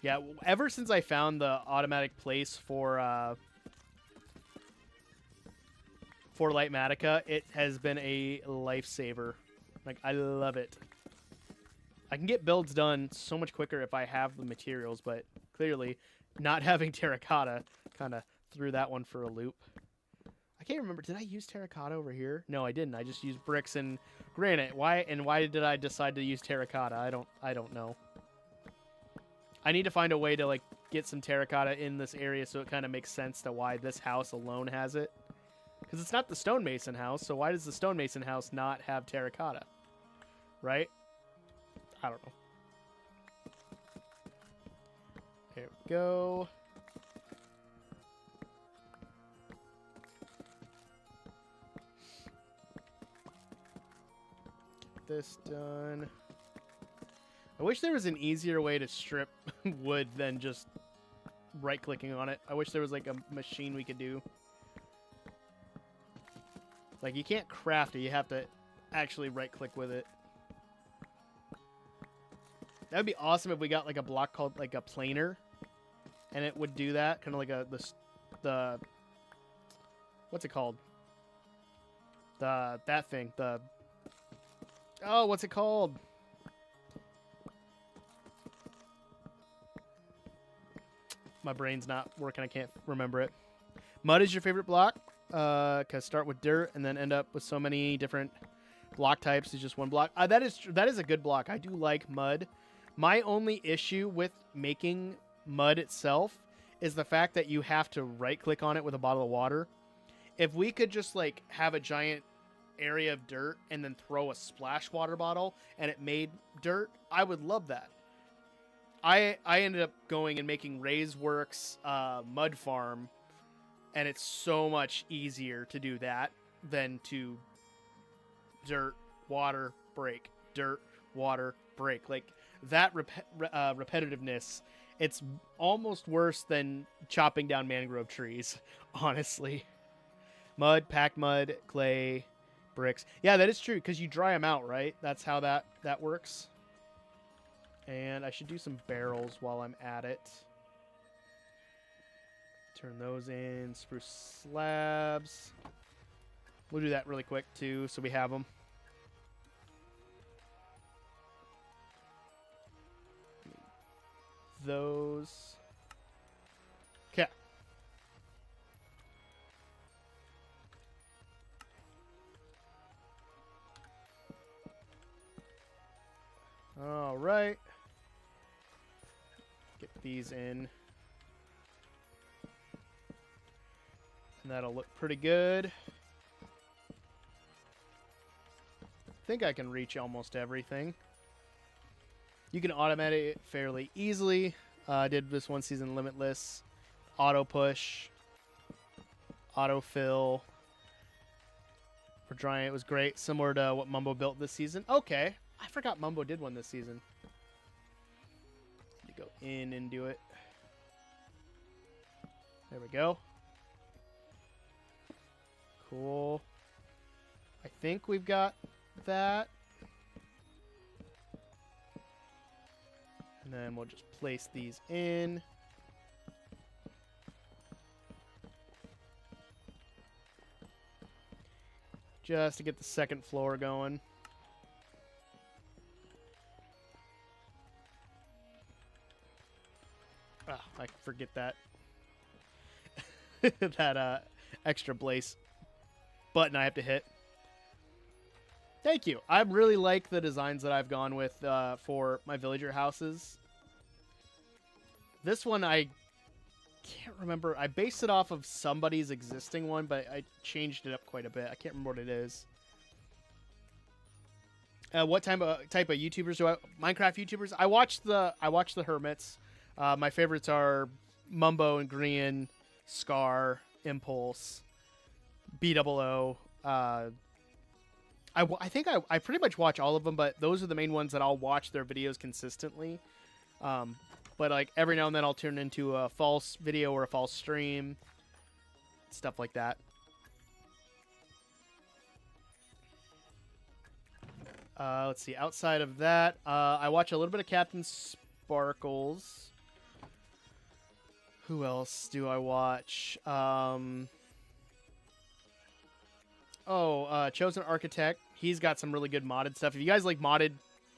Speaker 1: Yeah, ever since I found the automatic place for Lightmatica, it has been a lifesaver. Like, I love it. I can get builds done so much quicker if I have the materials, but clearly not having terracotta kind of threw that one for a loop. I can't remember. Did I use terracotta over here? No, I didn't. I just used bricks and granite. Why did I decide to use terracotta? I don't know. I need to find a way to like get some terracotta in this area so it kind of makes sense to why this house alone has it. Because it's not the stonemason house, so why does the stonemason house not have terracotta? Right? I don't know. There we go. Get this done. I wish there was an easier way to strip wood than just right-clicking on it. I wish there was like a machine we could do. Like, you can't craft it. You have to actually right-click with it. That would be awesome if we got like a block called like a planer, and it would do that. Kind of like the what's it called? That thing. Oh, what's it called? My brain's not working. I can't remember it. Mud is your favorite block? Cause start with dirt and then end up with so many different block types. Is just one block. That is a good block. I do like mud. My only issue with making mud itself is the fact that you have to right-click on it with a bottle of water. If we could just like have a giant area of dirt and then throw a splash water bottle and it made dirt, I would love that. I ended up going and making Raiseworks mud farm, and it's so much easier to do that than to dirt, water, break, dirt, water, break. Like, that repetitiveness, it's almost worse than chopping down mangrove trees, honestly. Mud, packed mud, clay, bricks. Yeah, that is true, because you dry them out, right? That's how that works. And I should do some barrels while I'm at it. Turn those in. Spruce slabs. We'll do that really quick, too, so we have them. Those. Okay. All right. Get these in. And that'll look pretty good. I think I can reach almost everything. You can automate it fairly easily. I did this one season limitless. Auto push. Auto fill. For drying, it was great. Similar to what Mumbo built this season. Okay. I forgot Mumbo did one this season. Need to go in and do it. There we go. Cool. I think we've got that. And then we'll just place these in. Just to get the second floor going. Ah, I forget that. that extra blaze button I have to hit. Thank you. I really like the designs that I've gone with for my villager houses. This one I can't remember. I based it off of somebody's existing one, but I changed it up quite a bit. I can't remember what it is. What type of YouTubers do I? Minecraft YouTubers. I watch the Hermits. My favorites are Mumbo and Green, Scar, Impulse, BOO. I think I pretty much watch all of them, but those are the main ones that I'll watch their videos consistently. But like every now and then I'll turn into a false video or a false stream, stuff like that. Let's see. Outside of that, I watch a little bit of Captain Sparkles. Who else do I watch? Chosen Architect. he's got some really good modded stuff. If you guys like modded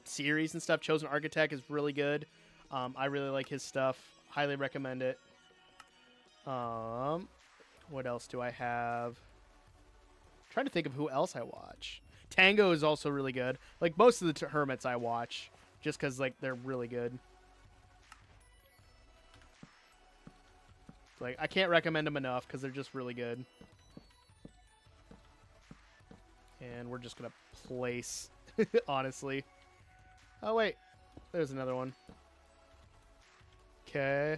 Speaker 1: series and stuff, Chosen Architect is really good. I really like his stuff. Highly recommend it. What else do I have? I'm trying to think of who else I watch. Tango is also really good. Like most of the hermits I watch, just because like they're really good. Like I can't recommend them enough because they're just really good. And we're just gonna place, honestly. Oh wait, there's another one. Okay.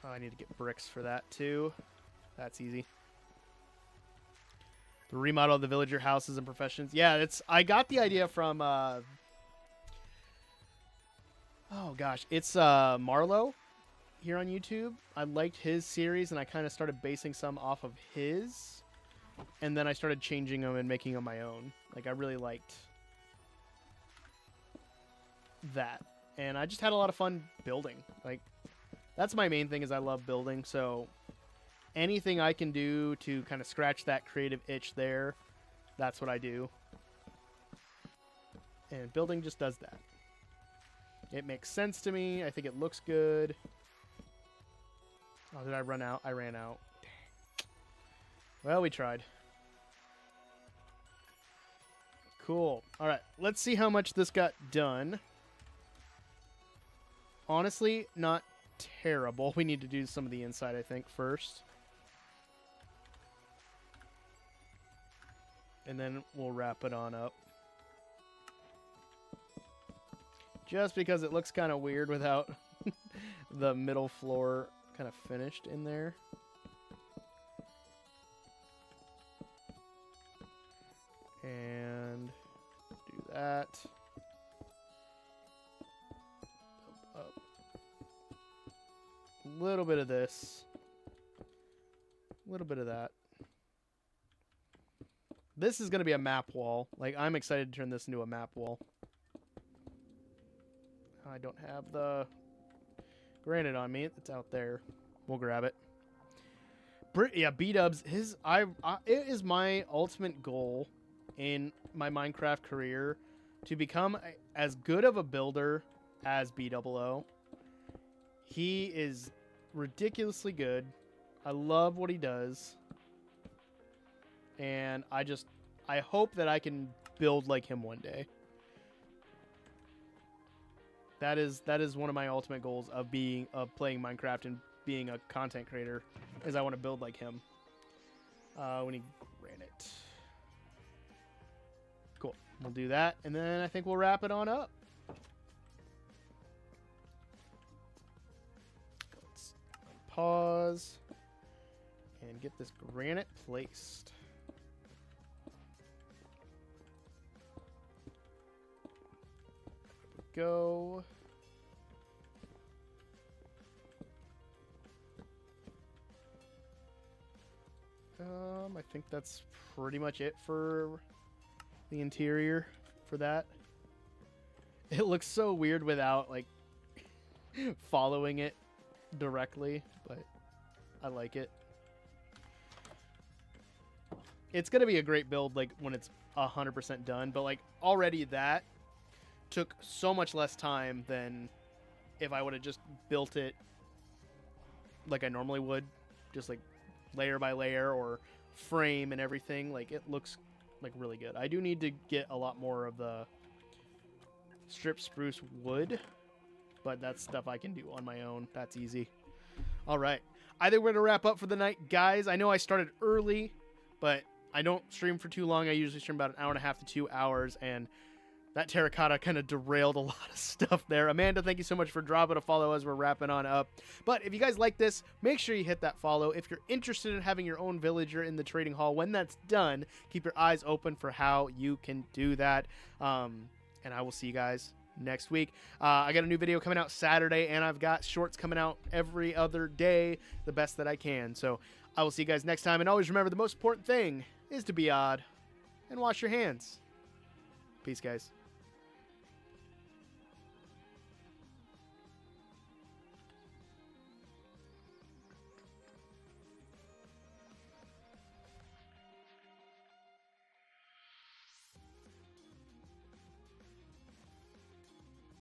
Speaker 1: Oh, I need to get bricks for that too. That's easy. The remodel of the villager houses and professions. Yeah, it's. I got the idea from. Oh gosh, it's Marlowe here on YouTube. I liked his series, and I kind of started basing some off of his, and then I started changing them and making them my own. Like I really liked that, and I just had a lot of fun building. Like that's my main thing is I love building. So anything I can do to kind of scratch that creative itch there, that's what I do. And building just does that. It makes sense to me. I think it looks good. Oh, did I run out? I ran out. Dang. Well, we tried. Cool. All right, let's see how much this got done. Honestly, not terrible. We need to do some of the inside, I think, first. And then we'll wrap it on up. Just because it looks kind of weird without the middle floor kind of finished in there. And do that. Up. A little bit of this. A little bit of that. This is going to be a map wall. Like, I'm excited to turn this into a map wall. I don't have the granite on me. It's out there. We'll grab it. Yeah, B-dubs. It is my ultimate goal in my Minecraft career to become as good of a builder as B00. He is ridiculously good. I love what he does. And I hope that I can build like him one day. That is one of my ultimate goals of playing Minecraft and being a content creator, is I want to build like him. We need granite. Cool. We'll do that, and then I think we'll wrap it on up. Let's pause and get this granite placed. Go. I think that's pretty much it for the interior for that. It looks so weird without like following it directly, but I like it. It's gonna be a great build like when it's 100% done, but like already that took so much less time than if I would have just built it like I normally would, just like layer by layer or frame and everything. Like it looks like really good. I do need to get a lot more of the strip spruce wood, but that's stuff I can do on my own. That's easy. All right, I think we're gonna wrap up for the night, guys. I know I started early, but I don't stream for too long. I usually stream about 1.5 hours to 2 hours, and that terracotta kind of derailed a lot of stuff there. Amanda, thank you so much for dropping a follow as we're wrapping on up. But if you guys like this, make sure you hit that follow. If you're interested in having your own villager in the trading hall, when that's done, keep your eyes open for how you can do that. And I will see you guys next week. I got a new video coming out Saturday, and I've got shorts coming out every other day, the best that I can. So I will see you guys next time. And always remember, the most important thing is to be odd and wash your hands. Peace, guys.